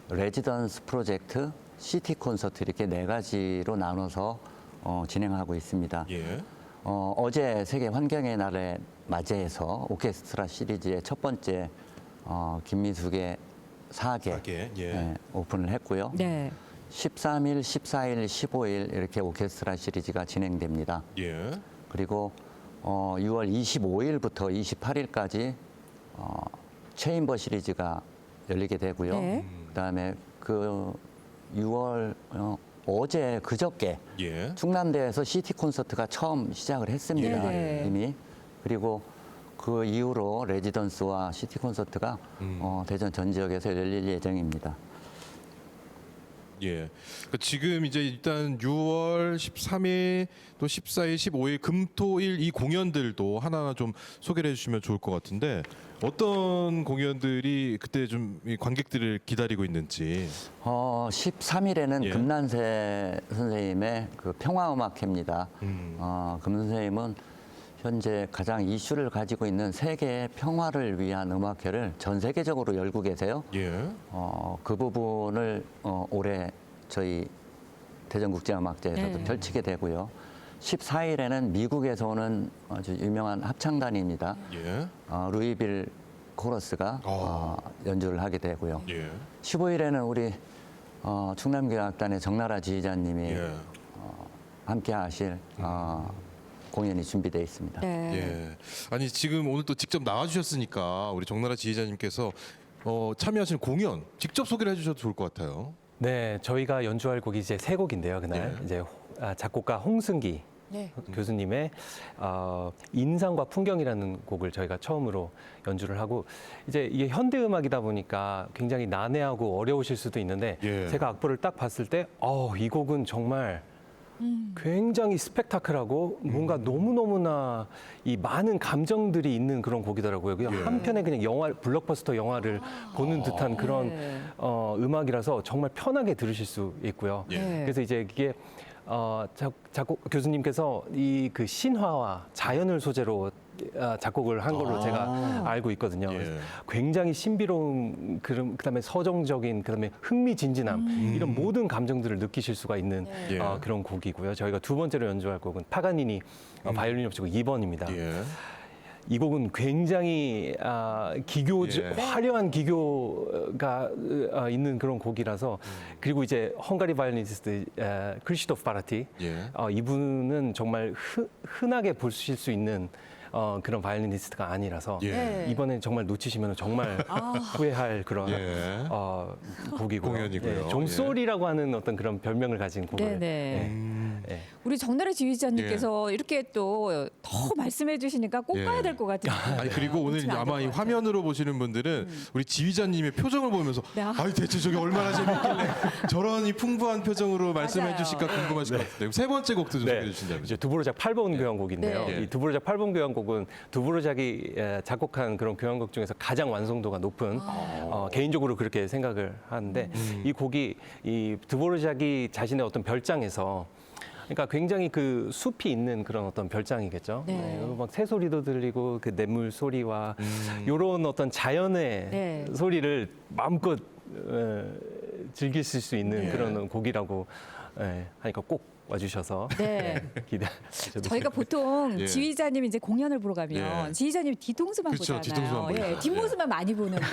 Speaker 3: 레지던스 프로젝트, 시티 콘서트 이렇게 4가지로 나눠서 진행하고 있습니다.
Speaker 1: 예.
Speaker 3: 어제 세계 환경의 날에 맞이해서 오케스트라 시리즈의 첫 번째 김미숙의 4개
Speaker 1: 하게, 예.
Speaker 3: 오픈을 했고요.
Speaker 2: 네.
Speaker 3: 13일, 14일, 15일 이렇게 오케스트라 시리즈가 진행됩니다.
Speaker 1: 예.
Speaker 3: 그리고 6월 25일부터 28일까지 체인버 시리즈가 열리게 되고요.
Speaker 2: 네.
Speaker 3: 그다음에 그 6월 어제 그저께
Speaker 1: 예.
Speaker 3: 충남대에서 시티 콘서트가 처음 시작을 했습니다.
Speaker 2: 네.
Speaker 3: 이미. 그리고 그 이후로 레지던스와 시티 콘서트가 대전 전 지역에서 열릴 예정입니다.
Speaker 1: 예. 그러니까 지금 이제 일단 6월 13일 또 14일, 15일 금토일 이 공연들도 하나하나 좀 소개를 해주시면 좋을 것 같은데 어떤 공연들이 그때 좀 이 관객들을 기다리고 있는지.
Speaker 3: 13일에는
Speaker 1: 예.
Speaker 3: 금난세 선생님의 그 평화음악회입니다. 금 선생님은 현재 가장 이슈를 가지고 있는 세계의 평화를 위한 음악회를 전 세계적으로 열고 계세요.
Speaker 1: 예.
Speaker 3: 그 부분을 올해 저희 대전국제음악제에서도
Speaker 2: 네.
Speaker 3: 펼치게 되고요. 14일에는 미국에서 오는 아주 유명한 합창단입니다.
Speaker 1: 예.
Speaker 3: 루이빌 코러스가 연주를 하게 되고요.
Speaker 1: 예.
Speaker 3: 15일에는 우리 충남교향악단의 정나라 지휘자님이
Speaker 1: 예.
Speaker 3: 함께 하실 공연이 준비되어 있습니다.
Speaker 2: 네.
Speaker 1: 예. 아니 지금 오늘 또 직접 나와주셨으니까 우리 정나라 지휘자님께서 참여하시는 공연 직접 소개를 해주셔도 좋을 것 같아요.
Speaker 7: 네, 저희가 연주할 곡이 이제 3곡인데요. 그날
Speaker 1: 예.
Speaker 7: 이제 작곡가 홍승기
Speaker 2: 네.
Speaker 7: 교수님의 인상과 풍경이라는 곡을 저희가 처음으로 연주를 하고 이제 이게 현대 음악이다 보니까 굉장히 난해하고 어려우실 수도 있는데
Speaker 1: 예.
Speaker 7: 제가 악보를 딱 봤을 때 이 곡은 정말 굉장히 스펙타클하고 뭔가 너무너무나 이 많은 감정들이 있는 그런 곡이더라고요. 그냥
Speaker 1: 예.
Speaker 7: 한편의 그냥 영화, 블록버스터 영화를 보는 듯한 그런
Speaker 2: 네.
Speaker 7: 음악이라서 정말 편하게 들으실 수 있고요.
Speaker 2: 예.
Speaker 7: 그래서 이제 이게 작곡 교수님께서 이 그 신화와 자연을 소재로 작곡을 한 걸로 제가 알고 있거든요.
Speaker 1: 예.
Speaker 7: 그래서 굉장히 신비로운 그다음에 서정적인 그다음에 흥미진진함 이런 모든 감정들을 느끼실 수가 있는
Speaker 1: 예.
Speaker 7: 그런 곡이고요. 저희가 두 번째로 연주할 곡은 파가니니 바이올린 협주곡 2번입니다.
Speaker 1: 예.
Speaker 7: 이 곡은 굉장히
Speaker 1: 예.
Speaker 7: 화려한 기교가 있는 그런 곡이라서 그리고 이제 헝가리 바이올리니스트 크리스토프 바라티
Speaker 1: 예.
Speaker 7: 이분은 정말 흔하게 보실 수 있는 그런 바이올리니스트가 아니라서
Speaker 1: 예.
Speaker 2: 네.
Speaker 7: 이번에 정말 놓치시면 정말 후회할 그런
Speaker 1: 예.
Speaker 7: 곡이고요.
Speaker 1: 공연이고요.
Speaker 7: 종소리라고 하는 어떤 그런 별명을 가진 곡을
Speaker 2: 네네.
Speaker 7: 예.
Speaker 2: 우리 정나라 지휘자님께서 이렇게 또 더 말씀해 주시니까 꼭
Speaker 1: 예.
Speaker 2: 가야 될 것 같은데.
Speaker 1: 아니 그리고 오늘
Speaker 2: 놓치면 안
Speaker 1: 아마
Speaker 2: 될
Speaker 1: 이
Speaker 2: 것 같아요.
Speaker 1: 화면으로 보시는 분들은 우리 지휘자님의 표정을 보면서
Speaker 2: 네.
Speaker 1: 아니 대체 저게 얼마나 재밌길래 저런 이 풍부한 표정으로 말씀해
Speaker 2: 맞아요.
Speaker 1: 주실까 궁금하실 것 같은데 세 번째 곡도 좀
Speaker 7: 네.
Speaker 1: 소개해 주신다면요.
Speaker 7: 이제 두보르작 8번 교향곡인데요.
Speaker 1: 네.
Speaker 7: 이 두보르작 8번 교향곡은 두보르작이 작곡한 그런 교향곡 중에서 가장 완성도가 높은 개인적으로 그렇게 생각을 하는데 이 곡이 이 두보르작이 자신의 어떤 별장에서 그러니까 굉장히 그 숲이 있는 그런 어떤 별장이겠죠.
Speaker 2: 네.
Speaker 7: 막 새소리도 들리고 그 냇물 소리와 이런 어떤 자연의
Speaker 2: 네.
Speaker 7: 소리를 마음껏 즐기실 수 있는
Speaker 1: 예.
Speaker 7: 그런 곡이라고 하니까 꼭 와주셔서
Speaker 2: 네.
Speaker 7: 기대하셔도
Speaker 2: 저희가 보통
Speaker 1: 예.
Speaker 2: 지휘자님 이제 공연을 보러 가면
Speaker 1: 예.
Speaker 2: 지휘자님 뒤통수만
Speaker 1: 그렇죠,
Speaker 2: 보잖아요.
Speaker 1: 뒤통수만
Speaker 2: 예,
Speaker 1: 보니까.
Speaker 2: 뒷모습만 많이 보는데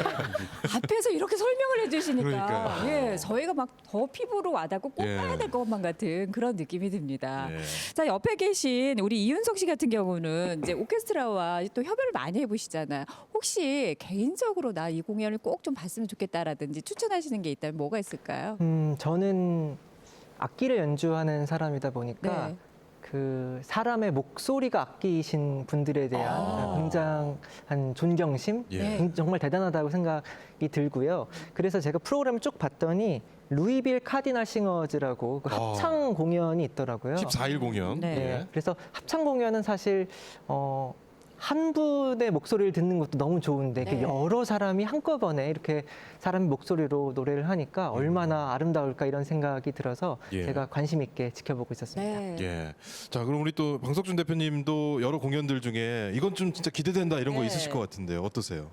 Speaker 2: 앞에서 이렇게 설명을 해주시니까
Speaker 1: 그러니까요.
Speaker 2: 예, 저희가 막 더 피부로 와닿고 꼭
Speaker 1: 예.
Speaker 2: 봐야 될 것만 같은 그런 느낌이 듭니다.
Speaker 1: 예.
Speaker 2: 자, 옆에 계신 우리 이윤석 씨 같은 경우는 이제 오케스트라와 또 협연을 많이 해보시잖아요. 혹시 개인적으로 나 이 공연을 꼭 좀 봤으면 좋겠다라든지 추천하시는 게 있다면 뭐가 있을까요?
Speaker 5: 저는 악기를 연주하는 사람이다 보니까
Speaker 2: 네.
Speaker 5: 그 사람의 목소리가 악기이신 분들에 대한 굉장한 존경심,
Speaker 1: 예.
Speaker 5: 정말 대단하다고 생각이 들고요. 그래서 제가 프로그램을 쭉 봤더니 루이빌 카디널 싱어즈라고 그 합창 공연이 있더라고요.
Speaker 1: 14일 공연.
Speaker 2: 네.
Speaker 5: 네. 그래서 합창 공연은 사실 한 분의 목소리를 듣는 것도 너무 좋은데
Speaker 2: 네.
Speaker 5: 그 여러 사람이 한꺼번에 이렇게 사람의 목소리로 노래를 하니까 얼마나 아름다울까 이런 생각이 들어서
Speaker 1: 예.
Speaker 5: 제가 관심 있게 지켜보고 있었습니다.
Speaker 2: 네.
Speaker 1: 예. 자, 그럼 우리 또 방석준 대표님도 여러 공연들 중에 이건 좀 진짜 기대된다 이런 거
Speaker 2: 네.
Speaker 1: 있으실 것 같은데요. 어떠세요?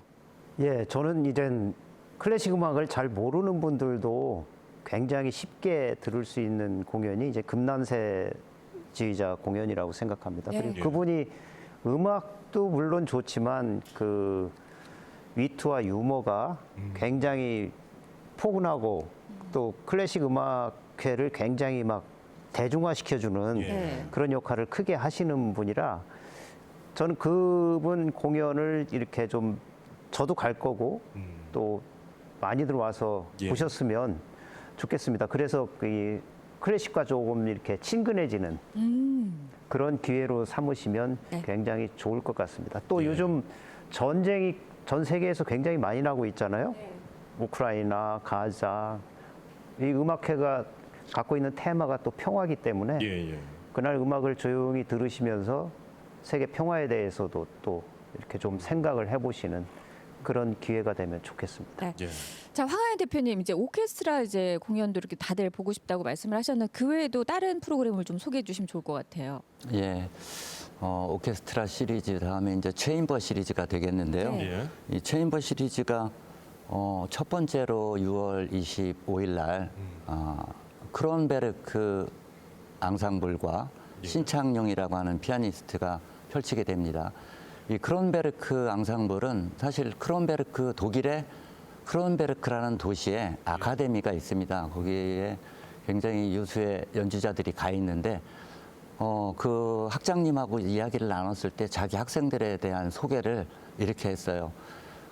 Speaker 4: 예, 저는 이젠 클래식 음악을 잘 모르는 분들도 굉장히 쉽게 들을 수 있는 공연이 이제 금난세 지휘자 공연이라고 생각합니다.
Speaker 2: 네.
Speaker 4: 그리고
Speaker 1: 예.
Speaker 4: 그분이 음악도 물론 좋지만 그 위트와 유머가 굉장히 포근하고 또 클래식 음악회를 굉장히 막 대중화시켜주는
Speaker 2: 예.
Speaker 4: 그런 역할을 크게 하시는 분이라 저는 그분 공연을 이렇게 좀 저도 갈 거고 또 많이들 와서
Speaker 1: 예.
Speaker 4: 보셨으면 좋겠습니다. 그래서 이 클래식과 조금 이렇게 친근해지는 그런 기회로 삼으시면
Speaker 2: 네.
Speaker 4: 굉장히 좋을 것 같습니다. 또
Speaker 1: 예.
Speaker 4: 요즘 전쟁이 전 세계에서 굉장히 많이 나고 있잖아요. 우크라이나, 가자. 이 음악회가 갖고 있는 테마가 또 평화기 때문에
Speaker 1: 예, 예.
Speaker 4: 그날 음악을 조용히 들으시면서 세계 평화에 대해서도 또 이렇게 좀 생각을 해보시는 그런 기회가 되면 좋겠습니다.
Speaker 2: 네.
Speaker 1: 예.
Speaker 2: 자, 황하연 대표님 이제 오케스트라 이제 공연도 이렇게 다들 보고 싶다고 말씀을 하셨는데 그 외에도 다른 프로그램을 좀 소개해 주시면 좋을 것 같아요.
Speaker 3: 예. 오케스트라 시리즈 다음에 이제 체인버 시리즈가 되겠는데요.
Speaker 2: 네.
Speaker 1: 예.
Speaker 3: 이 체인버 시리즈가 첫 번째로 6월 25일 날 크론베르크 앙상블과
Speaker 1: 예.
Speaker 3: 신창용이라고 하는 피아니스트가 펼치게 됩니다. 이 크론베르크 앙상블은 사실 크론베르크 독일의 크론베르크라는 도시에 아카데미가 있습니다. 거기에 굉장히 유수의 연주자들이 가 있는데 그 학장님하고 이야기를 나눴을 때 자기 학생들에 대한 소개를 이렇게 했어요.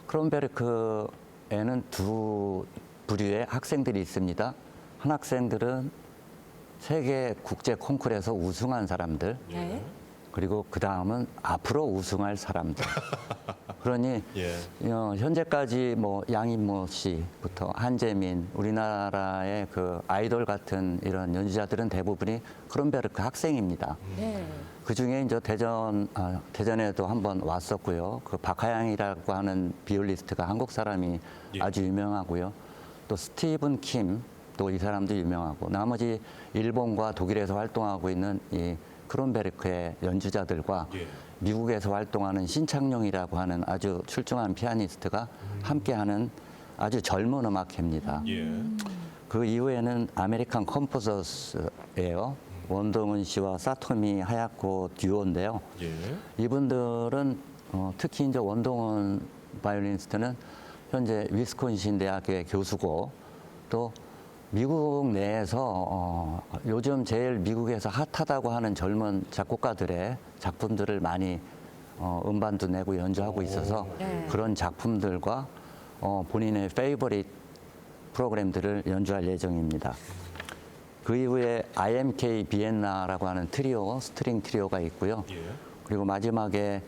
Speaker 3: 크론베르크에는 두 부류의 학생들이 있습니다. 한 학생들은 세계 국제 콩쿠르에서 우승한 사람들,
Speaker 2: 네.
Speaker 3: 그리고 그 다음은 앞으로 우승할 사람들. 그러니
Speaker 1: 예.
Speaker 3: 현재까지 뭐 양인모 씨부터 한재민, 우리나라의 그 아이돌 같은 이런 연주자들은 대부분이 크론베르크 학생입니다.
Speaker 2: 네.
Speaker 3: 그 중에 이제 대전에도 한번 왔었고요. 그 박하양이라고 하는 비올리스트가 한국 사람이
Speaker 1: 예.
Speaker 3: 아주 유명하고요. 또 스티븐 킴, 또 이 사람도 유명하고 나머지 일본과 독일에서 활동하고 있는 이 크론베르크의 연주자들과
Speaker 1: 예.
Speaker 3: 미국에서 활동하는 신창용이라고 하는 아주 출중한 피아니스트가 함께하는 아주 젊은 음악회입니다.
Speaker 1: 예.
Speaker 3: 그 이후에는 아메리칸 컴포저스예요. 원동은 씨와 사토미 하야코 듀오인데요.
Speaker 1: 예.
Speaker 3: 이분들은 특히 이제 원동은 바이올리니스트는 현재 위스콘신 대학의 교수고 또 미국 내에서 요즘 제일 미국에서 핫하다고 하는 젊은 작곡가들의 작품들을 많이 음반도 내고 연주하고 있어서
Speaker 2: 네.
Speaker 3: 그런 작품들과 본인의 페이버릿 프로그램들을 연주할 예정입니다. 그 이후에 IMK 비엔나라고 하는 트리오, 스트링 트리오가 있고요.
Speaker 1: 예.
Speaker 3: 그리고 마지막에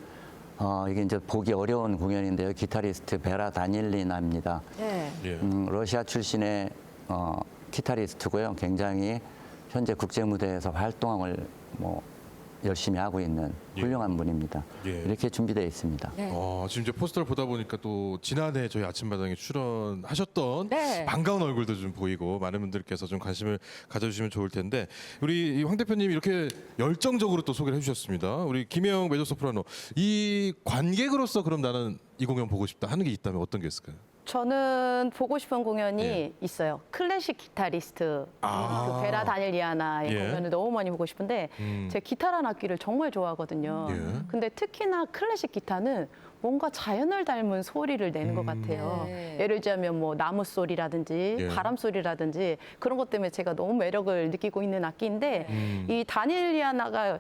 Speaker 3: 이게 이제 보기 어려운 공연인데요. 기타리스트 베라 다닐리나입니다.
Speaker 2: 네.
Speaker 1: 예.
Speaker 3: 러시아 출신의 기타리스트고요. 굉장히 현재 국제 무대에서 활동을 열심히 하고 있는
Speaker 1: 예.
Speaker 3: 훌륭한 분입니다.
Speaker 1: 예.
Speaker 3: 이렇게 준비되어 있습니다.
Speaker 2: 네.
Speaker 1: 지금 이제 포스터를 보다 보니까 또 지난해 저희 아침마당에 출연하셨던
Speaker 2: 네.
Speaker 1: 반가운 얼굴도 좀 보이고 많은 분들께서 좀 관심을 가져주시면 좋을 텐데 우리 이황 대표님이 이렇게 열정적으로 또 소개를 해주셨습니다. 우리 김혜영 메조소프라노 이 관객으로서 그럼 나는 이 공연 보고 싶다 하는 게 있다면 어떤 게 있을까요?
Speaker 6: 저는 보고 싶은 공연이
Speaker 1: 예.
Speaker 6: 있어요. 클래식 기타리스트 그 베라 다닐리아나의
Speaker 1: 예.
Speaker 6: 공연을 너무 많이 보고 싶은데 제가 기타라는 악기를 정말 좋아하거든요.
Speaker 1: 예.
Speaker 6: 근데 특히나 클래식 기타는 뭔가 자연을 닮은 소리를 내는 것 같아요.
Speaker 2: 네.
Speaker 6: 예를 들자면 뭐 나무 소리라든지
Speaker 1: 예.
Speaker 6: 바람 소리라든지 그런 것 때문에 제가 너무 매력을 느끼고 있는 악기인데 이 다닐리아나가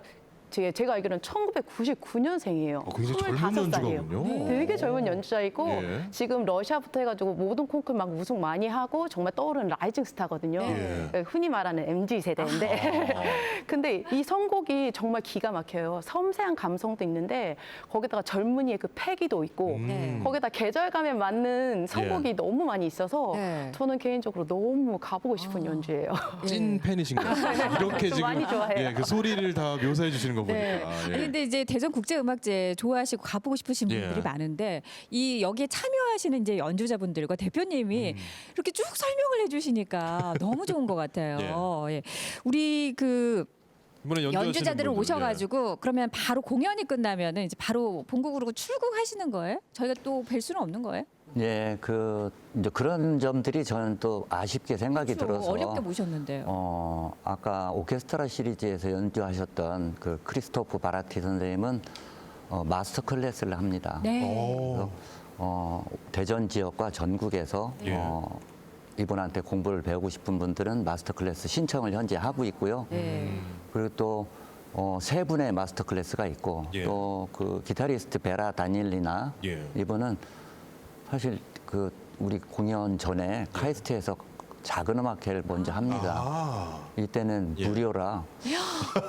Speaker 6: 제가 알기로는 1999년생이에요.
Speaker 1: 굉장히 젊은 연주가군요.
Speaker 6: 되게 젊은 연주자이고
Speaker 1: 예.
Speaker 6: 지금 러시아부터 해가지고 모든 콩쿠르 막 우승 많이 하고 정말 떠오르는 라이징 스타거든요.
Speaker 1: 예.
Speaker 6: 흔히 말하는 MZ 세대인데 근데 이 선곡이 정말 기가 막혀요. 섬세한 감성도 있는데 거기다가 젊은이의 그 패기도 있고
Speaker 2: 네.
Speaker 6: 거기다 계절감에 맞는 선곡이 너무 많이 있어서
Speaker 2: 네.
Speaker 6: 저는 개인적으로 너무 가보고 싶은 연주예요.
Speaker 1: 찐 팬이신가요? 이렇게
Speaker 6: 좀
Speaker 1: 지금
Speaker 6: 많이 좋아해요.
Speaker 1: 그 소리를 다 묘사해 주시는 거 보니까.
Speaker 2: 네.
Speaker 1: 예.
Speaker 2: 아니, 근데 이제 대전 국제음악제 좋아하시고 가보고 싶으신 분들이
Speaker 1: 예.
Speaker 2: 많은데 이 여기에 참여하시는 이제 연주자분들과 대표님이 이렇게 쭉 설명을 해주시니까 너무 좋은 것 같아요. 예. 우리 그
Speaker 1: 이번에 연주하시는
Speaker 2: 연주자들을
Speaker 1: 분들,
Speaker 2: 오셔가지고 그러면 바로 공연이 끝나면은 이제 바로 본국으로 출국하시는 거예요? 저희가 또 뵐 수는 없는 거예요?
Speaker 3: 예, 이제 그런 점들이 저는 또 아쉽게 생각이
Speaker 2: 그렇죠.
Speaker 3: 들어서
Speaker 2: 어렵게 모셨는데요.
Speaker 3: 아까 오케스트라 시리즈에서 연주하셨던 그 크리스토프 바라티 선생님은 마스터 클래스를 합니다.
Speaker 2: 네.
Speaker 3: 그래서 대전 지역과 전국에서
Speaker 1: 예.
Speaker 3: 이분한테 공부를 배우고 싶은 분들은 마스터 클래스 신청을 현재 하고 있고요.
Speaker 2: 네.
Speaker 3: 그리고 또 세 분의 마스터 클래스가 있고
Speaker 1: 예.
Speaker 3: 또 그 기타리스트 베라 다닐리나
Speaker 1: 예.
Speaker 3: 이분은 사실 우리 공연 전에 카이스트에서 작은 음악회를 먼저 합니다.
Speaker 1: 아.
Speaker 3: 이때는
Speaker 1: 예.
Speaker 3: 무료라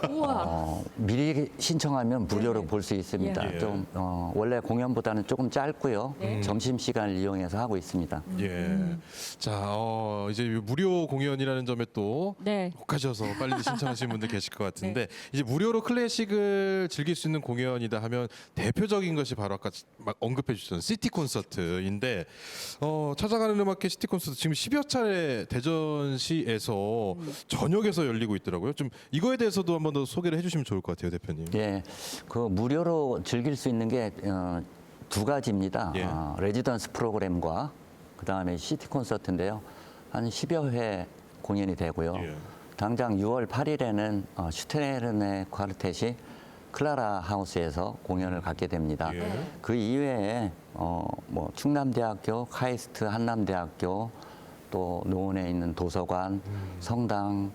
Speaker 2: 우와.
Speaker 3: 미리 신청하면 무료로 볼 수 있습니다.
Speaker 1: 예.
Speaker 3: 좀 원래 공연보다는 조금 짧고요. 점심 시간을 이용해서 하고 있습니다.
Speaker 1: 예. 자, 이제 무료 공연이라는 점에 또
Speaker 2: 네.
Speaker 1: 혹하셔서 빨리 신청하시는 분들 계실 것 같은데 이제 무료로 클래식을 즐길 수 있는 공연이다 하면 대표적인 것이 바로 아까 막 언급해 주셨던 시티 콘서트인데 찾아가는 음악회 시티 콘서트 지금 10여 차례 대전시에서 전역에서 열리고 있더라고요. 좀 이거에 대해서도 한번 더 소개를 해주시면 좋을 것 같아요, 대표님.
Speaker 3: 예, 그 무료로 즐길 수 있는 게 두 가지입니다.
Speaker 1: 예.
Speaker 3: 레지던스 프로그램과 그 다음에 시티 콘서트인데요. 한 10여 회 공연이 되고요.
Speaker 1: 예.
Speaker 3: 당장 6월 8일에는 슈테르네 쿼르텟이 클라라 하우스에서 공연을 갖게 됩니다.
Speaker 1: 예.
Speaker 3: 그 이외에 뭐 충남대학교, 카이스트 한남대학교, 또 노원에 있는 도서관, 성당,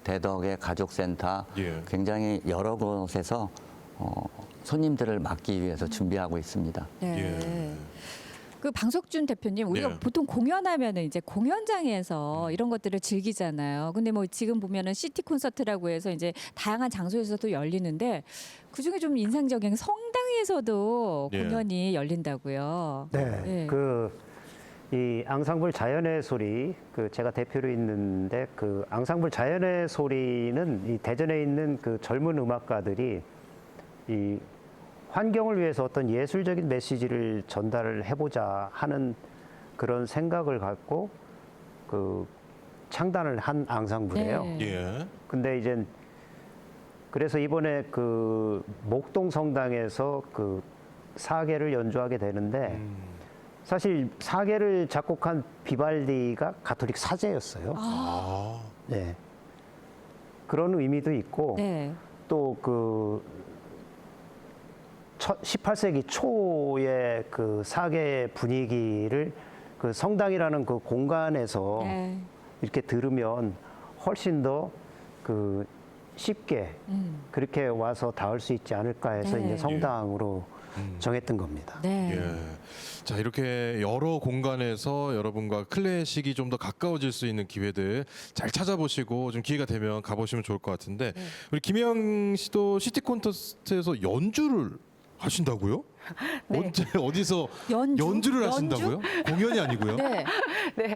Speaker 3: 대덕의 가족센터,
Speaker 1: 예.
Speaker 3: 굉장히 여러 곳에서 손님들을 맞기 위해서 준비하고 있습니다.
Speaker 2: 네.
Speaker 1: 예.
Speaker 2: 그 방석준 대표님, 우리가
Speaker 1: 예.
Speaker 2: 보통 공연하면은 이제 공연장에서 이런 것들을 즐기잖아요. 근데 뭐 지금 보면은 시티 콘서트라고 해서 이제 다양한 장소에서도 열리는데 그 중에 좀 인상적인 성당에서도
Speaker 1: 예.
Speaker 2: 공연이 열린다고요.
Speaker 4: 네.
Speaker 2: 예.
Speaker 4: 이 앙상블 자연의 소리, 제가 대표로 있는데 그 앙상블 자연의 소리는 이 대전에 있는 그 젊은 음악가들이 이 환경을 위해서 어떤 예술적인 메시지를 전달을 해보자 하는 그런 생각을 갖고 그 창단을 한 앙상블이에요.
Speaker 2: 네.
Speaker 1: 예.
Speaker 4: 근데 이제 그래서 이번에 그 목동 성당에서 그 사계를 연주하게 되는데 사실 사계를 작곡한 비발디가 가톨릭 사제였어요.
Speaker 1: 아.
Speaker 4: 네. 그런 의미도 있고
Speaker 2: 네.
Speaker 4: 또 그 18세기 초의 그 사계의 분위기를 그 성당이라는 그 공간에서
Speaker 2: 네.
Speaker 4: 이렇게 들으면 훨씬 더 그 쉽게 그렇게 와서 닿을 수 있지 않을까 해서
Speaker 2: 네.
Speaker 4: 이제 성당으로 정했던 겁니다.
Speaker 2: 네.
Speaker 1: 예. 자, 이렇게 여러 공간에서 여러분과 클래식이 좀 더 가까워질 수 있는 기회들 잘 찾아보시고 좀 기회가 되면 가보시면 좋을 것 같은데 우리 김혜영 씨도 시티 콘서트에서 연주를 하신다고요?
Speaker 6: 네.
Speaker 1: 언제 어디서
Speaker 2: 연주?
Speaker 1: 를 하신다고요? 공연이 아니고요?
Speaker 2: 네.
Speaker 6: 네.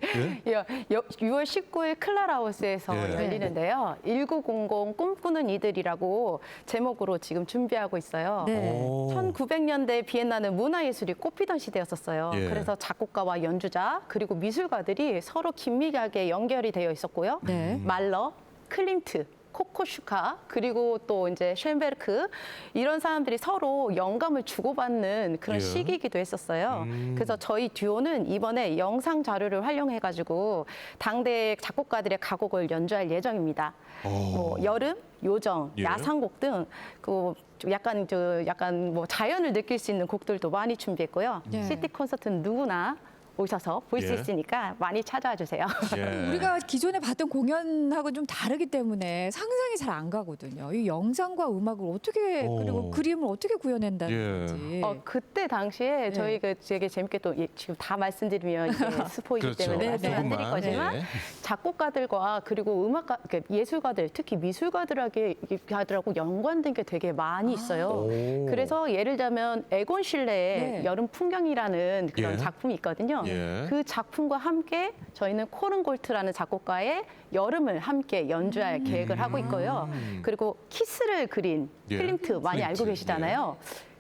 Speaker 6: 6월 19일 클라라하우스에서
Speaker 1: 예.
Speaker 6: 열리는데요. 1900 꿈꾸는 이들이라고 제목으로 지금 준비하고 있어요.
Speaker 2: 네.
Speaker 1: 오.
Speaker 6: 1900년대 비엔나는 문화예술이 꽃피던 시대였었어요.
Speaker 1: 예.
Speaker 6: 그래서 작곡가와 연주자 그리고 미술가들이 서로 긴밀하게 연결이 되어 있었고요.
Speaker 2: 네.
Speaker 6: 말러, 클림트, 코코슈카 그리고 또 이제 쉔베르크 이런 사람들이 서로 영감을 주고받는 그런
Speaker 1: 예.
Speaker 6: 시기이기도 했었어요. 그래서 저희 듀오는 이번에 영상 자료를 활용해가지고 당대 작곡가들의 가곡을 연주할 예정입니다. 뭐 여름, 요정,
Speaker 1: 예.
Speaker 6: 야상곡 등 그 약간 뭐 자연을 느낄 수 있는 곡들도 많이 준비했고요.
Speaker 2: 예.
Speaker 6: 시티 콘서트는 누구나 오셔서 볼 수
Speaker 1: 예.
Speaker 6: 있으니까 많이 찾아와 주세요.
Speaker 1: 예.
Speaker 2: 우리가 기존에 봤던 공연하고 좀 다르기 때문에 상상이 잘 안 가거든요. 이 영상과 음악을 어떻게
Speaker 1: 오.
Speaker 2: 그리고 그림을 어떻게 구현한다든지.
Speaker 6: 그때 당시에 저희 그 되게 재밌게 또 지금 다 말씀드리면 이게 스포이기
Speaker 1: 그렇죠.
Speaker 6: 때문에
Speaker 2: 네,
Speaker 6: 말씀 안 드릴
Speaker 1: 조금만.
Speaker 6: 거지만
Speaker 1: 예.
Speaker 6: 작곡가들과 그리고 음악가, 예술가들, 특히 미술가들하고 연관된 게 되게 많이 있어요.
Speaker 1: 오.
Speaker 6: 그래서 예를 들자면 에곤 실레의
Speaker 2: 네.
Speaker 6: 여름 풍경이라는 그런
Speaker 1: 예.
Speaker 6: 작품이 있거든요.
Speaker 1: 예.
Speaker 6: 그 작품과 함께 저희는 코른골트라는 작곡가의 여름을 함께 연주할 계획을 하고 있고요. 그리고 키스를 그린
Speaker 1: 예.
Speaker 6: 클림트 많이 알고
Speaker 1: 클림트,
Speaker 6: 계시잖아요.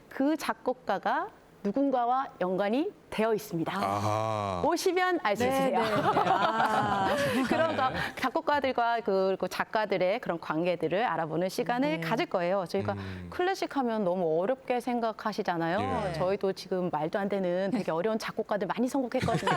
Speaker 6: 그 작곡가가 누군가와 연관이 되어 있습니다.
Speaker 1: 아하.
Speaker 6: 오시면 알 수 있으세요. 그런 작곡가들과 그리고 작가들의 그런 관계들을 알아보는 시간을 가질 거예요. 저희가 클래식 하면 너무 어렵게 생각하시잖아요.
Speaker 1: 예.
Speaker 6: 저희도 지금 말도 안 되는 되게 어려운 작곡가들 많이 선곡했거든요.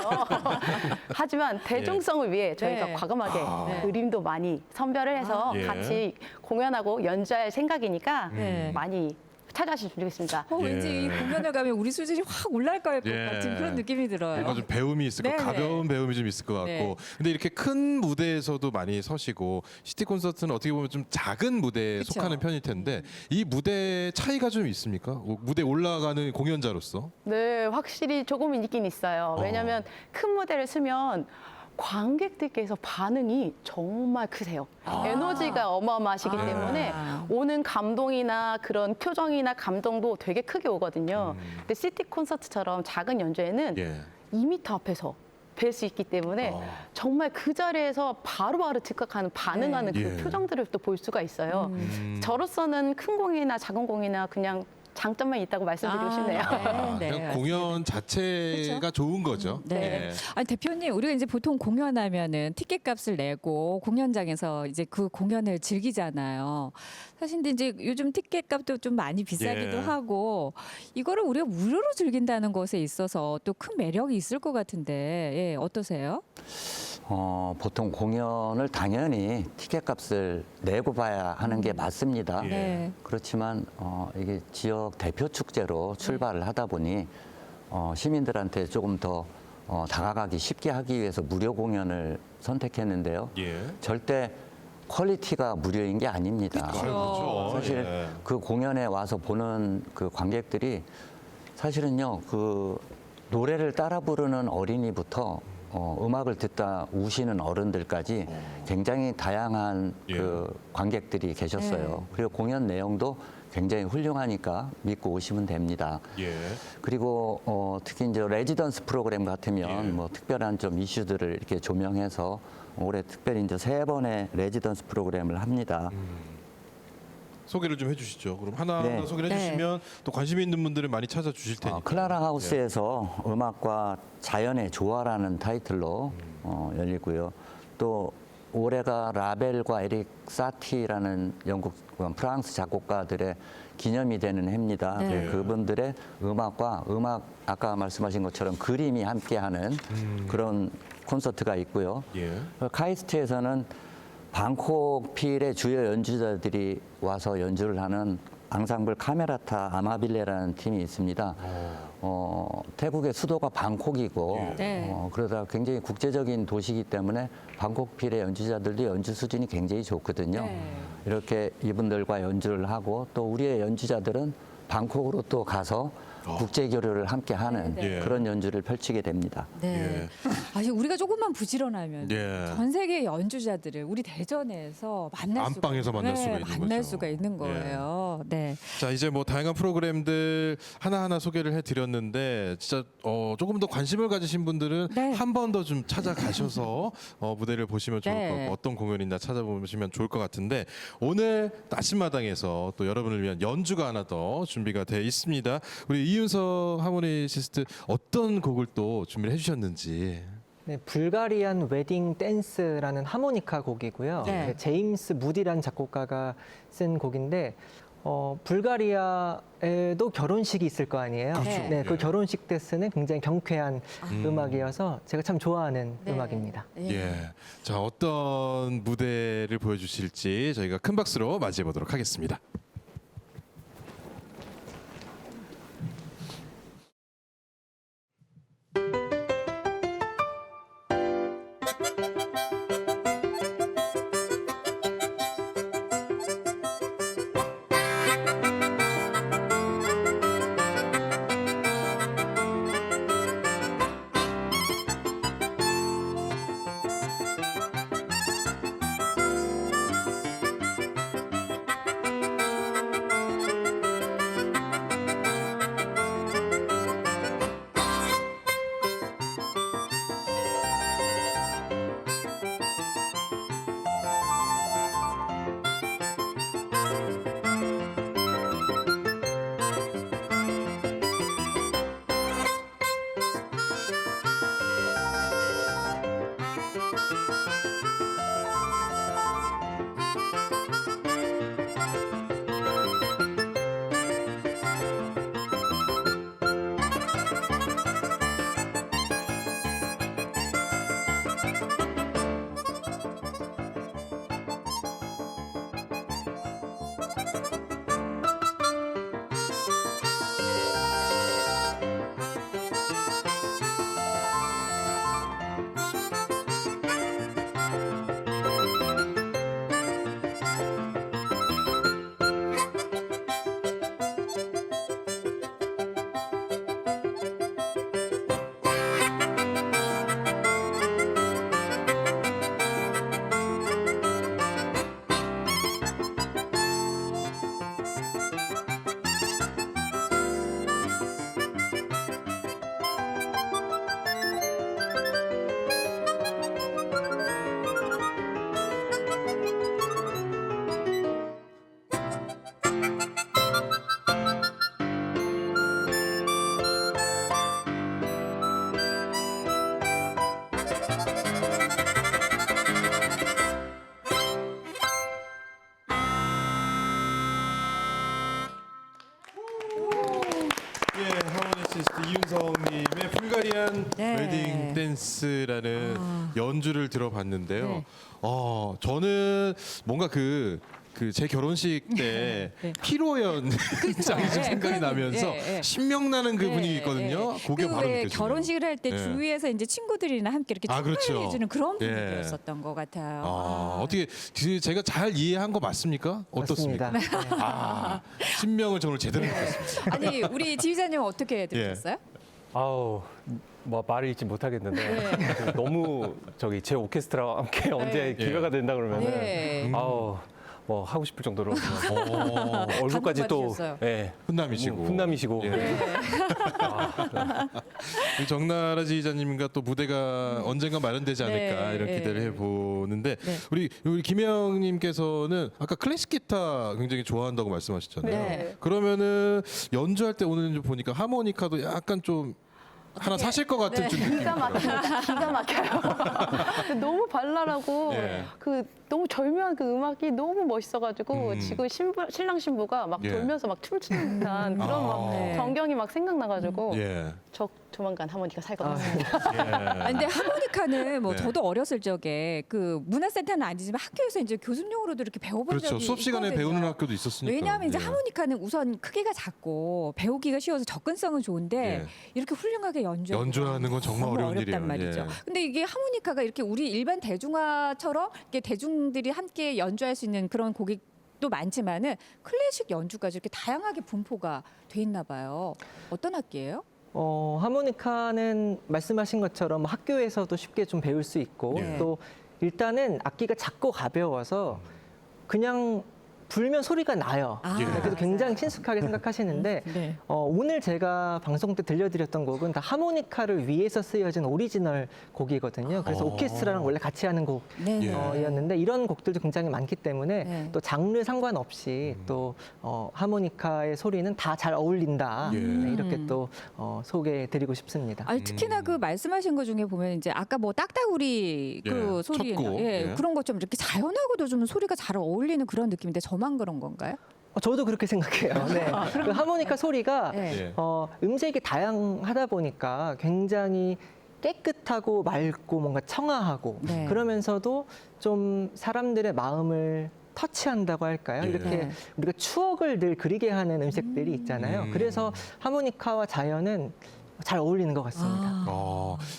Speaker 6: 하지만 대중성을 위해 저희가
Speaker 2: 네.
Speaker 6: 과감하게 그림도 많이 선별을 해서
Speaker 1: 예.
Speaker 6: 같이 공연하고 연주할 생각이니까
Speaker 2: 네.
Speaker 6: 많이 찾아주시면 좋겠습니다.
Speaker 2: 왠지
Speaker 1: 예.
Speaker 2: 이 공연을 가면 우리 수준이 확 올라갈 것
Speaker 1: 예.
Speaker 2: 같은 그런 느낌이 들어요.
Speaker 1: 뭔가 좀 배움이 있을 것
Speaker 2: 네네.
Speaker 1: 가벼운 배움이 좀 있을 것 같고
Speaker 2: 네.
Speaker 1: 근데 이렇게 큰 무대에서도 많이 서시고 시티 콘서트는 어떻게 보면 좀 작은 무대에
Speaker 2: 그쵸.
Speaker 1: 속하는 편일 텐데 이 무대 차이가 좀 있습니까? 무대 올라가는 공연자로서
Speaker 6: 네, 확실히 조금은 있긴 있어요. 왜냐하면 큰 무대를 쓰면 관객들께서 반응이 정말 크세요. 에너지가 어마어마하시기 때문에 오는 감동이나 그런 표정이나 감동도 되게 크게 오거든요. 근데 시티 콘서트처럼 작은 연주회는
Speaker 1: 예.
Speaker 6: 2m 앞에서 뵐 수 있기 때문에 정말 그 자리에서 바로바로 즉각하는 반응하는
Speaker 1: 네.
Speaker 6: 그
Speaker 1: 예.
Speaker 6: 표정들을 또 볼 수가 있어요. 저로서는 큰 공이나 작은 공이나 그냥 장점만 있다고 말씀드리고 싶네요.
Speaker 1: 그냥 공연 자체가 좋은 거죠.
Speaker 2: 네.
Speaker 1: 예.
Speaker 2: 아니 대표님, 우리가 이제 보통 공연하면은 티켓값을 내고 공연장에서 이제 그 공연을 즐기잖아요. 사실 근데 이제 요즘 티켓값도 좀 많이 비싸기도
Speaker 1: 예.
Speaker 2: 하고 이거를 우리가 무료로 즐긴다는 것에 있어서 또 큰 매력이 있을 것 같은데 예, 어떠세요?
Speaker 3: 보통 공연을 당연히 티켓값을 내고 봐야 하는 게 맞습니다.
Speaker 1: 예.
Speaker 2: 네.
Speaker 3: 그렇지만 이게 지역 대표 축제로 출발을 하다 보니 시민들한테 조금 더 다가가기 쉽게 하기 위해서 무료 공연을 선택했는데요.
Speaker 1: 예.
Speaker 3: 절대 퀄리티가 무료인 게 아닙니다.
Speaker 1: 그렇죠.
Speaker 3: 사실
Speaker 1: 예.
Speaker 3: 그 공연에 와서 보는 그 관객들이 사실은요, 그 노래를 따라 부르는 어린이부터 음악을 듣다 우시는 어른들까지 굉장히 다양한
Speaker 1: 예.
Speaker 3: 그 관객들이 계셨어요. 그리고 공연 내용도 굉장히 훌륭하니까 믿고 오시면 됩니다.
Speaker 1: 예.
Speaker 3: 그리고 특히 이제 레지던스 프로그램 같으면
Speaker 1: 예.
Speaker 3: 뭐 특별한 좀 이슈들을 이렇게 조명해서 올해 특별히 이제 3번의 레지던스 프로그램을 합니다.
Speaker 1: 소개를 좀 해주시죠. 그럼 하나하나
Speaker 3: 네.
Speaker 1: 소개를
Speaker 2: 네.
Speaker 1: 해주시면 또 관심 있는 분들은 많이 찾아주실 테니까.
Speaker 3: 클라라 하우스에서 음악과 자연의 조화라는 타이틀로 열리고요. 또 올해가 라벨과 에릭 사티라는 영국 프랑스 작곡가들의 기념이 되는 해입니다.
Speaker 2: 네.
Speaker 3: 그분들의 음악과 아까 말씀하신 것처럼 그림이 함께하는 그런 콘서트가 있고요.
Speaker 1: 예.
Speaker 3: 카이스트에서는 방콕 필의 주요 연주자들이 와서 연주를 하는 앙상블 카메라타 아마빌레라는 팀이 있습니다. 태국의 수도가 방콕이고
Speaker 2: 네.
Speaker 3: 그러다 굉장히 국제적인 도시이기 때문에 방콕 필의 연주자들도 연주 수준이 굉장히 좋거든요.
Speaker 2: 네.
Speaker 3: 이렇게 이분들과 연주를 하고 또 우리의 연주자들은 방콕으로 또 가서 국제 교류를 함께 하는
Speaker 1: 네.
Speaker 3: 그런 연주를 펼치게 됩니다.
Speaker 2: 네. 아니 우리가 조금만 부지런하면
Speaker 1: 예.
Speaker 2: 전 세계 연주자들을 우리 대전에서
Speaker 1: 안방에서 만날 수가 있는
Speaker 2: 만날
Speaker 1: 거죠.
Speaker 2: 수가 있는 거예요. 네.
Speaker 1: 자, 이제 뭐 다양한 프로그램들 하나하나 소개를 해드렸는데 진짜 조금 더 관심을 가지신 분들은
Speaker 2: 네.
Speaker 1: 한 번 더 좀 찾아가셔서 무대를 보시면 좋을
Speaker 2: 네.
Speaker 1: 것 같고 어떤 공연이나 찾아보시면 좋을 것 같은데 오늘 아침마당에서 또 여러분을 위한 연주가 하나 더 준비가 돼 있습니다. 우리 이윤석 하모니시스트 어떤 곡을 또 준비를 해주셨는지.
Speaker 5: 네, 불가리안 웨딩 댄스라는 하모니카 곡이고요.
Speaker 2: 네.
Speaker 5: 제임스 무디라는 작곡가가 쓴 곡인데 불가리아에도 결혼식이 있을 거 아니에요.
Speaker 2: 그렇죠.
Speaker 5: 네, 그
Speaker 1: 예.
Speaker 5: 결혼식 때 쓰는 굉장히 경쾌한 음악이어서 제가 참 좋아하는
Speaker 2: 네.
Speaker 5: 음악입니다.
Speaker 1: 예. 자, 어떤 무대를 보여주실지 저희가 큰 박수로 맞이해 보도록 하겠습니다. 예, 하모니시스트 이윤성님의 불가리안
Speaker 2: 네.
Speaker 1: 웨딩 댄스라는 연주를 들어봤는데요.
Speaker 2: 네.
Speaker 1: 저는 뭔가 제 결혼식 때
Speaker 2: 네.
Speaker 1: 피로연 장이 좀
Speaker 2: 네,
Speaker 1: 생각이
Speaker 2: 그런,
Speaker 1: 나면서
Speaker 2: 예, 예.
Speaker 1: 신명나는 그 분위기 있거든요. 그게 바로
Speaker 2: 왜
Speaker 1: 느껴지네요.
Speaker 2: 결혼식을 할 때
Speaker 1: 예.
Speaker 2: 주위에서 이제 친구들이나 함께 이렇게
Speaker 1: 아, 그렇죠.
Speaker 2: 축하해주는 그런
Speaker 1: 예.
Speaker 2: 분위기였었던 것 같아요.
Speaker 1: 어떻게 제가 잘 이해한 거 맞습니까? 어떻습니까?
Speaker 5: 맞습니다.
Speaker 1: 신명을 저는 제대로 느꼈습니다.
Speaker 2: 아니 우리 지휘자님 어떻게 들으셨어요?
Speaker 7: 아우 뭐 말을 잊지 못하겠는데요. 너무 제 오케스트라와 함께 언제
Speaker 1: 예.
Speaker 7: 기회가 된다 그러면은
Speaker 2: 네.
Speaker 7: 아우 뭐 하고 싶을 정도로 얼굴까지 또
Speaker 2: 감동받으셨어요.
Speaker 7: 예,
Speaker 1: 훈남이시고.
Speaker 7: 훈남이시고.
Speaker 1: 예. 우리 정나라 지휘자님과 또 무대가 언젠가 마련되지 않을까
Speaker 2: 네,
Speaker 1: 이런
Speaker 2: 네.
Speaker 1: 기대를 해보는데
Speaker 2: 네.
Speaker 1: 우리 김혜영님께서는 아까 클래식 기타 굉장히 좋아한다고 말씀하셨잖아요.
Speaker 2: 네.
Speaker 1: 그러면은 연주할 때 오늘 좀 보니까 하모니카도 약간 좀 하나 사실 것 같은
Speaker 2: 네.
Speaker 1: 좀 느낌이
Speaker 6: 기가
Speaker 1: 들어요.
Speaker 6: 막힙니다. 기가 막혀요. 너무 발랄하고
Speaker 1: 예.
Speaker 6: 너무 절묘한 그 음악이 너무 멋있어가지고 지금 신랑 신부가 막
Speaker 1: 예.
Speaker 6: 돌면서 막 춤추는 듯한 그런 막
Speaker 2: 네.
Speaker 6: 전경이 막 생각나가지고
Speaker 1: 예.
Speaker 6: 조만간 하모니카 살 것 같습니다.
Speaker 1: 예.
Speaker 2: 아니, 근데 하모니카는 뭐
Speaker 1: 네.
Speaker 2: 저도 어렸을 적에 그 문화센터는 아니지만 학교에서 이제 교습용으로도 이렇게 배워본
Speaker 1: 그렇죠.
Speaker 2: 적이
Speaker 1: 수업 시간에
Speaker 2: 있거든요.
Speaker 1: 배우는 학교도 있었으니까.
Speaker 2: 왜냐하면 이제
Speaker 1: 예.
Speaker 2: 하모니카는 우선 크기가 작고 배우기가 쉬워서 접근성은 좋은데
Speaker 1: 예.
Speaker 2: 이렇게 훌륭하게
Speaker 1: 연주하는 건 정말
Speaker 2: 너무
Speaker 1: 어려운
Speaker 2: 어렵단
Speaker 1: 일이에요.
Speaker 2: 말이죠.
Speaker 1: 예.
Speaker 2: 근데 이게 하모니카가 이렇게 우리 일반 대중화처럼 이렇게 대중들이 함께 연주할 수 있는 그런 곡이 또 많지만은 클래식 연주까지 이렇게 다양하게 분포가 돼 있나 봐요. 어떤 악기예요?
Speaker 5: 하모니카는 말씀하신 것처럼 학교에서도 쉽게 좀 배울 수 있고
Speaker 1: 예.
Speaker 5: 또 일단은 악기가 작고 가벼워서 그냥 불면 소리가 나요.
Speaker 2: 아,
Speaker 5: 그래서 굉장히 친숙하게 생각하시는데
Speaker 2: 네.
Speaker 5: 오늘 제가 방송 때 들려드렸던 곡은 다 하모니카를 위해서 쓰여진 오리지널 곡이거든요. 그래서 오케스트라랑 원래 같이 하는
Speaker 2: 네.
Speaker 5: 곡이었는데 이런 곡들도 굉장히 많기 때문에
Speaker 2: 네.
Speaker 5: 또 장르 상관없이 또 하모니카의 소리는 다 잘 어울린다.
Speaker 1: 예.
Speaker 5: 네, 이렇게 또 소개해드리고 싶습니다.
Speaker 2: 아니, 특히나 그 말씀하신 것 중에 보면 이제 아까 뭐 딱따구리 그
Speaker 1: 예,
Speaker 2: 소리,
Speaker 1: 쳤고,
Speaker 2: 예,
Speaker 1: 예.
Speaker 2: 그런 것좀 이렇게 자연하고도 좀 소리가 잘 어울리는 그런 느낌인데 저만 그런 건가요?
Speaker 5: 저도 그렇게 생각해요. 네. 그 하모니카 소리가
Speaker 2: 네.
Speaker 1: 예.
Speaker 5: 음색이 다양하다 보니까 굉장히 깨끗하고 맑고 뭔가 청아하고
Speaker 2: 네.
Speaker 5: 그러면서도 좀 사람들의 마음을 터치한다고 할까요?
Speaker 1: 예.
Speaker 5: 이렇게
Speaker 2: 네.
Speaker 5: 우리가 추억을 늘 그리게 하는 음색들이 있잖아요. 그래서 하모니카와 자연은 잘 어울리는 것 같습니다.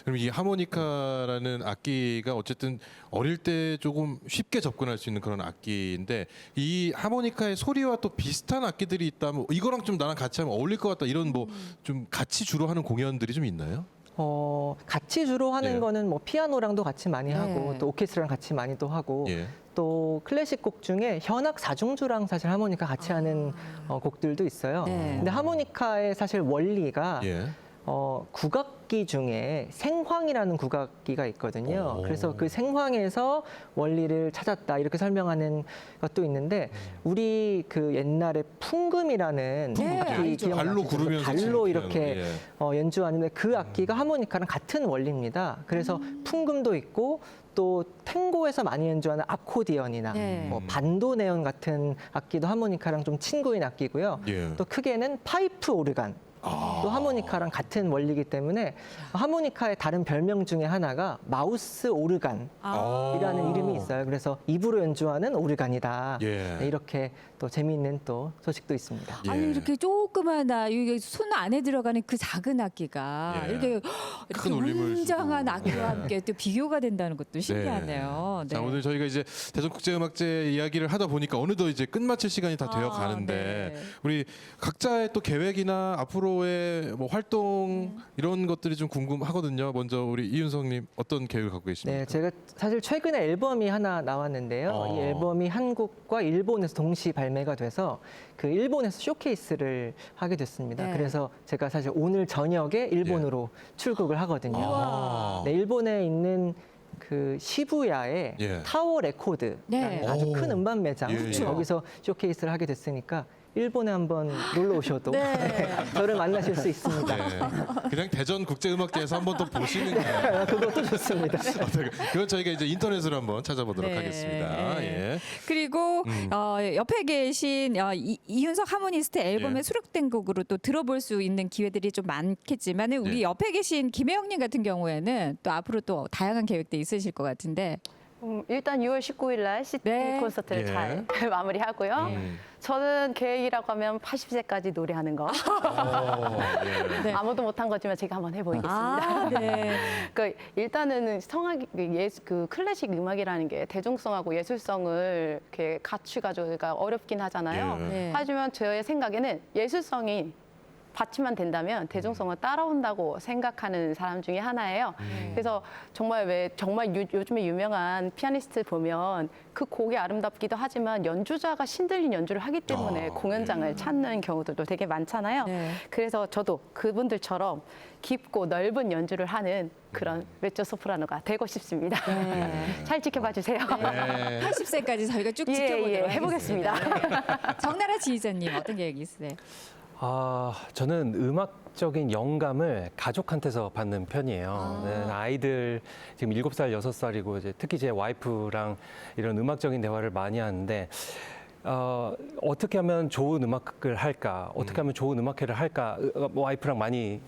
Speaker 1: 그럼 이 하모니카라는 악기가 어쨌든 어릴 때 조금 쉽게 접근할 수 있는 그런 악기인데 이 하모니카의 소리와 또 비슷한 악기들이 있다면 이거랑 좀 나랑 같이 하면 어울릴 것 같다 이런 뭐 좀 같이 주로 하는 공연들이 좀 있나요?
Speaker 5: 같이 주로 하는
Speaker 1: 예.
Speaker 5: 거는 뭐 피아노랑도 같이 많이
Speaker 2: 네.
Speaker 5: 하고 또 오케스트라랑 같이 많이 또 하고
Speaker 1: 예.
Speaker 5: 또 클래식 곡 중에 현악 사중주랑 사실 하모니카 같이 하는 곡들도 있어요.
Speaker 2: 네.
Speaker 5: 근데 하모니카의 사실 원리가
Speaker 1: 예.
Speaker 5: 국악기 중에 생황이라는 국악기가 있거든요.
Speaker 1: 오.
Speaker 5: 그래서 그 생황에서 원리를 찾았다 이렇게 설명하는 것도 있는데 우리 그 옛날에 풍금이라는
Speaker 2: 네,
Speaker 5: 악기
Speaker 2: 알죠.
Speaker 5: 기억나시죠?
Speaker 1: 발로 구르면서
Speaker 5: 발로
Speaker 1: 치는
Speaker 5: 이렇게
Speaker 1: 피아노,
Speaker 5: 연주하는데 그 악기가 하모니카랑 같은 원리입니다. 그래서 풍금도 있고 또 탱고에서 많이 연주하는 아코디언이나
Speaker 2: 네.
Speaker 5: 뭐 반도네온 같은 악기도 하모니카랑 좀 친구인 악기고요.
Speaker 1: 예.
Speaker 5: 또 크게는 파이프 오르간 또 하모니카랑 같은 원리이기 때문에 하모니카의 다른 별명 중에 하나가 마우스 오르간이라는 이름이 있어요. 그래서 입으로 연주하는 오르간이다.
Speaker 1: 예.
Speaker 5: 네, 이렇게 또 재미있는 또 소식도 있습니다.
Speaker 1: 예.
Speaker 2: 아니 이렇게 조그마나 이게 손 안에 들어가는 그 작은 악기가
Speaker 1: 예.
Speaker 2: 이렇게
Speaker 1: 큰 울림을
Speaker 2: 웅장한
Speaker 1: 주고.
Speaker 2: 악기와 함께 또 비교가 된다는 것도 신기하네요.
Speaker 1: 자, 오늘 저희가 이제 대전국제음악제 이야기를 하다 보니까 어느덧 이제 끝마칠 시간이 다 되어
Speaker 2: 아,
Speaker 1: 가는데
Speaker 2: 네.
Speaker 1: 우리 각자의 또 계획이나 앞으로의 뭐 활동 이런 것들이 좀 궁금하거든요. 먼저 우리 이윤성님 어떤 계획을 갖고 계십니까?
Speaker 5: 네, 제가 사실 최근에 앨범이 하나 나왔는데요. 이 앨범이 한국과 일본에서 동시 발매가 돼서 그 일본에서 쇼케이스를 하게 됐습니다.
Speaker 2: 네.
Speaker 5: 그래서 제가 사실 오늘 저녁에 일본으로 출국을 하거든요.
Speaker 1: 우와.
Speaker 5: 네, 일본에 있는 그 시부야의
Speaker 1: 예.
Speaker 5: 타워 레코드라는
Speaker 2: 네.
Speaker 5: 아주
Speaker 1: 오.
Speaker 5: 큰 음반 매장
Speaker 1: 예, 예.
Speaker 5: 여기서 쇼케이스를 하게 됐으니까 일본에 한번 놀러 오셔도
Speaker 2: 네.
Speaker 5: 저를 만나실 수 있습니다.
Speaker 1: 네. 그냥 대전국제음악제에서 한번 또 보시는 게
Speaker 5: 그것도 좋습니다.
Speaker 1: 그건 저희가 이제 인터넷으로 한번 찾아보도록
Speaker 2: 네.
Speaker 1: 하겠습니다. 예.
Speaker 2: 그리고 옆에 계신 이윤석 하모니스트 앨범에
Speaker 1: 예.
Speaker 2: 수록된 곡으로 또 들어볼 수 있는 기회들이 좀 많겠지만 우리
Speaker 1: 네.
Speaker 2: 옆에 계신 김혜영님 같은 경우에는 또 앞으로 또 다양한 계획도 있으실 것 같은데
Speaker 6: 일단 6월 19일 날 시티
Speaker 2: 네.
Speaker 6: 콘서트를
Speaker 1: 예.
Speaker 6: 잘 마무리하고요. 저는 계획이라고 하면 80세까지 노래하는 거.
Speaker 1: 예.
Speaker 2: 네.
Speaker 6: 아무도 못한 거지만 제가 한번 해보겠습니다.
Speaker 2: 네.
Speaker 6: 그러니까 일단은 그 클래식 음악이라는 게 대중성하고 예술성을 이렇게 갖추가지고가 어렵긴 하잖아요.
Speaker 1: 예.
Speaker 2: 네.
Speaker 6: 하지만 저의 생각에는 예술성이 받치만 된다면 대중성은 따라온다고 생각하는 사람 중에 하나예요. 그래서 정말 요즘에 유명한 피아니스트 보면 그 곡이 아름답기도 하지만 연주자가 신들린 연주를 하기 때문에 공연장을 찾는 경우들도 되게 많잖아요.
Speaker 2: 네.
Speaker 6: 그래서 저도 그분들처럼 깊고 넓은 연주를 하는 그런 메조소프라노가 되고 싶습니다. 잘 지켜봐 주세요.
Speaker 1: 네.
Speaker 2: 80세까지 저희가 쭉
Speaker 6: 예,
Speaker 2: 지켜보도록
Speaker 6: 예,
Speaker 2: 하겠습니다.
Speaker 6: 해보겠습니다.
Speaker 2: 네. 정나라 지휘자님 어떤 계획이 있으세요?
Speaker 7: 저는 음악적인 영감을 가족한테서 받는 편이에요. 네, 아이들 지금 7살, 6살이고 이제 특히 제 와이프랑 이런 음악적인 대화를 많이 하는데 어떻게 하면 좋은 음악을 할까? 어떻게 하면 좋은 음악회를 할까? 와이프랑 많이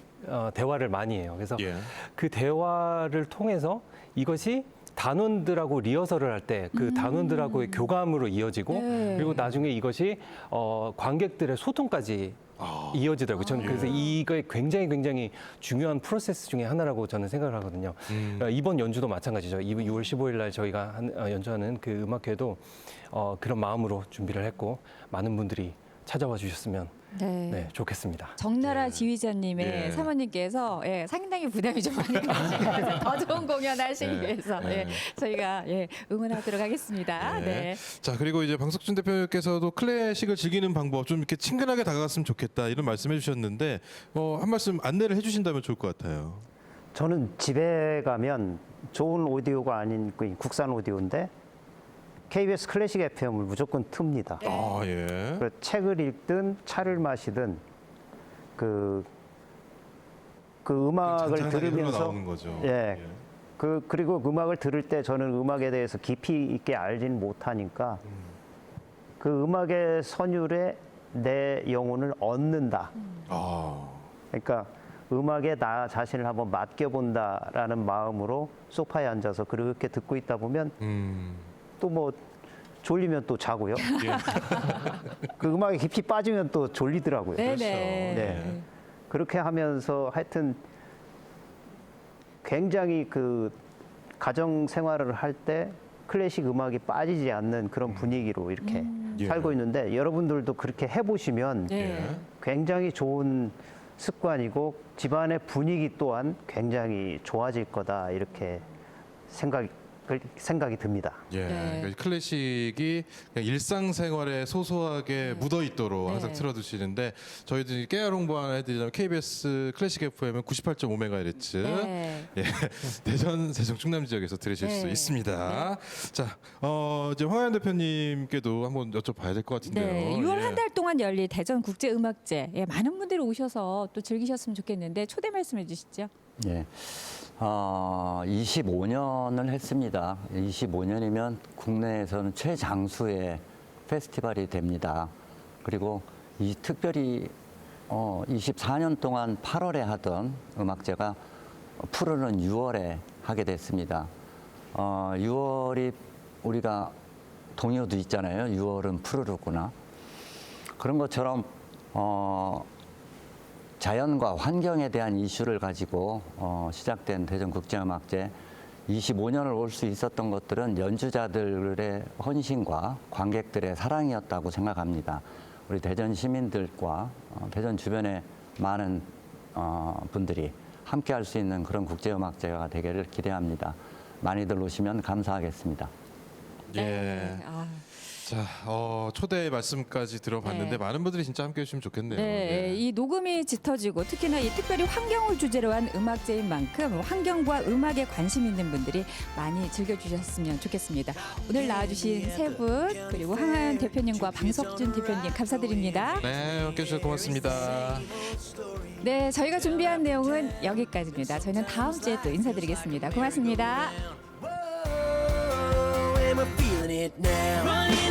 Speaker 7: 대화를 많이 해요. 그래서
Speaker 1: 예.
Speaker 7: 그 대화를 통해서 이것이 단원들하고 리허설을 할 때 그 단원들하고의 교감으로 이어지고
Speaker 2: 네.
Speaker 7: 그리고 나중에 이것이 관객들의 소통까지 이어지더라고요. 저는 그래서 이거에 굉장히 중요한 프로세스 중에 하나라고 저는 생각을 하거든요. 이번 연주도 마찬가지죠. 6월 15일 날 저희가 연주하는 그 음악회도 그런 마음으로 준비를 했고 많은 분들이 찾아와 주셨으면
Speaker 2: 네.
Speaker 7: 좋겠습니다.
Speaker 2: 정나라
Speaker 1: 예.
Speaker 2: 지휘자님의
Speaker 1: 예.
Speaker 2: 사모님께서 상당히 부담이 좀 많이 가시면서 더 좋은 공연하시기
Speaker 1: 예.
Speaker 2: 위해서
Speaker 1: 예.
Speaker 2: 저희가 응원하도록 하겠습니다. 네.
Speaker 1: 자, 그리고 이제 방석준 대표께서도 클래식을 즐기는 방법 좀 이렇게 친근하게 다가갔으면 좋겠다 이런 말씀해 주셨는데 한 말씀 안내를 해주신다면 좋을 것 같아요.
Speaker 4: 저는 집에 가면 좋은 오디오가 아닌 그 국산 오디오인데 KBS 클래식 FM을 무조건 틉니다.
Speaker 1: 아, 예.
Speaker 4: 그래서 책을 읽든 차를 마시든 그 음악을
Speaker 1: 잔잔하게
Speaker 4: 들으면서
Speaker 1: 흘러나오는 거죠.
Speaker 4: 예. 그리고 음악을 들을 때 저는 음악에 대해서 깊이 있게 알지는 못하니까 그 음악의 선율에 내 영혼을 얻는다.
Speaker 1: 아,
Speaker 4: 그러니까 음악에 나 자신을 한번 맡겨본다라는 마음으로 소파에 앉아서 그렇게 듣고 있다 보면 또 뭐 졸리면 또 자고요.
Speaker 1: 예.
Speaker 4: 그 음악에 깊이 빠지면 또 졸리더라고요.
Speaker 2: 네네.
Speaker 4: 네. 그렇게 하면서 하여튼 굉장히 그 가정 생활을 할 때 클래식 음악이 빠지지 않는 그런 분위기로 이렇게
Speaker 1: 예.
Speaker 4: 살고 있는데 여러분들도 그렇게 해보시면
Speaker 2: 네.
Speaker 4: 굉장히 좋은 습관이고 집안의 분위기 또한 굉장히 좋아질 거다 이렇게 생각이 듭니다.
Speaker 1: 예,
Speaker 2: 네.
Speaker 1: 그러니까 클래식이 그냥 일상생활에 소소하게 묻어있도록 항상
Speaker 2: 네.
Speaker 1: 틀어두시는데 저희들이 깨알 홍보 하나 해드리자면 KBS 클래식 FM은 98.5MHz
Speaker 2: 네.
Speaker 1: 예, 대전, 세종, 충남 지역에서 들으실 수
Speaker 2: 네.
Speaker 1: 있습니다. 자, 이제 황하연 대표님께도 한번 여쭤봐야 될 것 같은데요.
Speaker 2: 네, 6월
Speaker 1: 예.
Speaker 2: 한 달 동안 열릴 대전 국제음악제 많은 분들이 오셔서 또 즐기셨으면 좋겠는데 초대 말씀해 주시죠.
Speaker 3: 예. 25년을 했습니다. 25년이면 국내에서는 최장수의 페스티벌이 됩니다. 그리고 특별히 24년 동안 8월에 하던 음악제가 푸르는 6월에 하게 됐습니다. 6월이 우리가 동요도 있잖아요. 6월은 푸르르구나. 그런 것처럼 자연과 환경에 대한 이슈를 가지고 시작된 대전국제음악제 25년을 올 수 있었던 것들은 연주자들의 헌신과 관객들의 사랑이었다고 생각합니다. 우리 대전 시민들과 대전 주변의 많은 분들이 함께 할 수 있는 그런 국제음악제가 되기를 기대합니다. 많이들 오시면 감사하겠습니다.
Speaker 1: 예.
Speaker 2: 아.
Speaker 1: 자, 초대 말씀까지 들어봤는데
Speaker 2: 네.
Speaker 1: 많은 분들이 진짜 함께 해주시면 좋겠네요.
Speaker 2: 네,
Speaker 1: 예.
Speaker 2: 이 녹음이 짙어지고 특히나 이 특별히 환경을 주제로 한 음악제인 만큼 환경과 음악에 관심 있는 분들이 많이 즐겨주셨으면 좋겠습니다. 오늘 나와주신 세 분 그리고 황하연 대표님과 방석준 대표님 감사드립니다.
Speaker 1: 네, 함께 해주셔서 고맙습니다.
Speaker 2: 네, 저희가 준비한 내용은 여기까지입니다. 저희는 다음 주에 또 인사드리겠습니다. 고맙습니다.
Speaker 8: Am I feeling it now?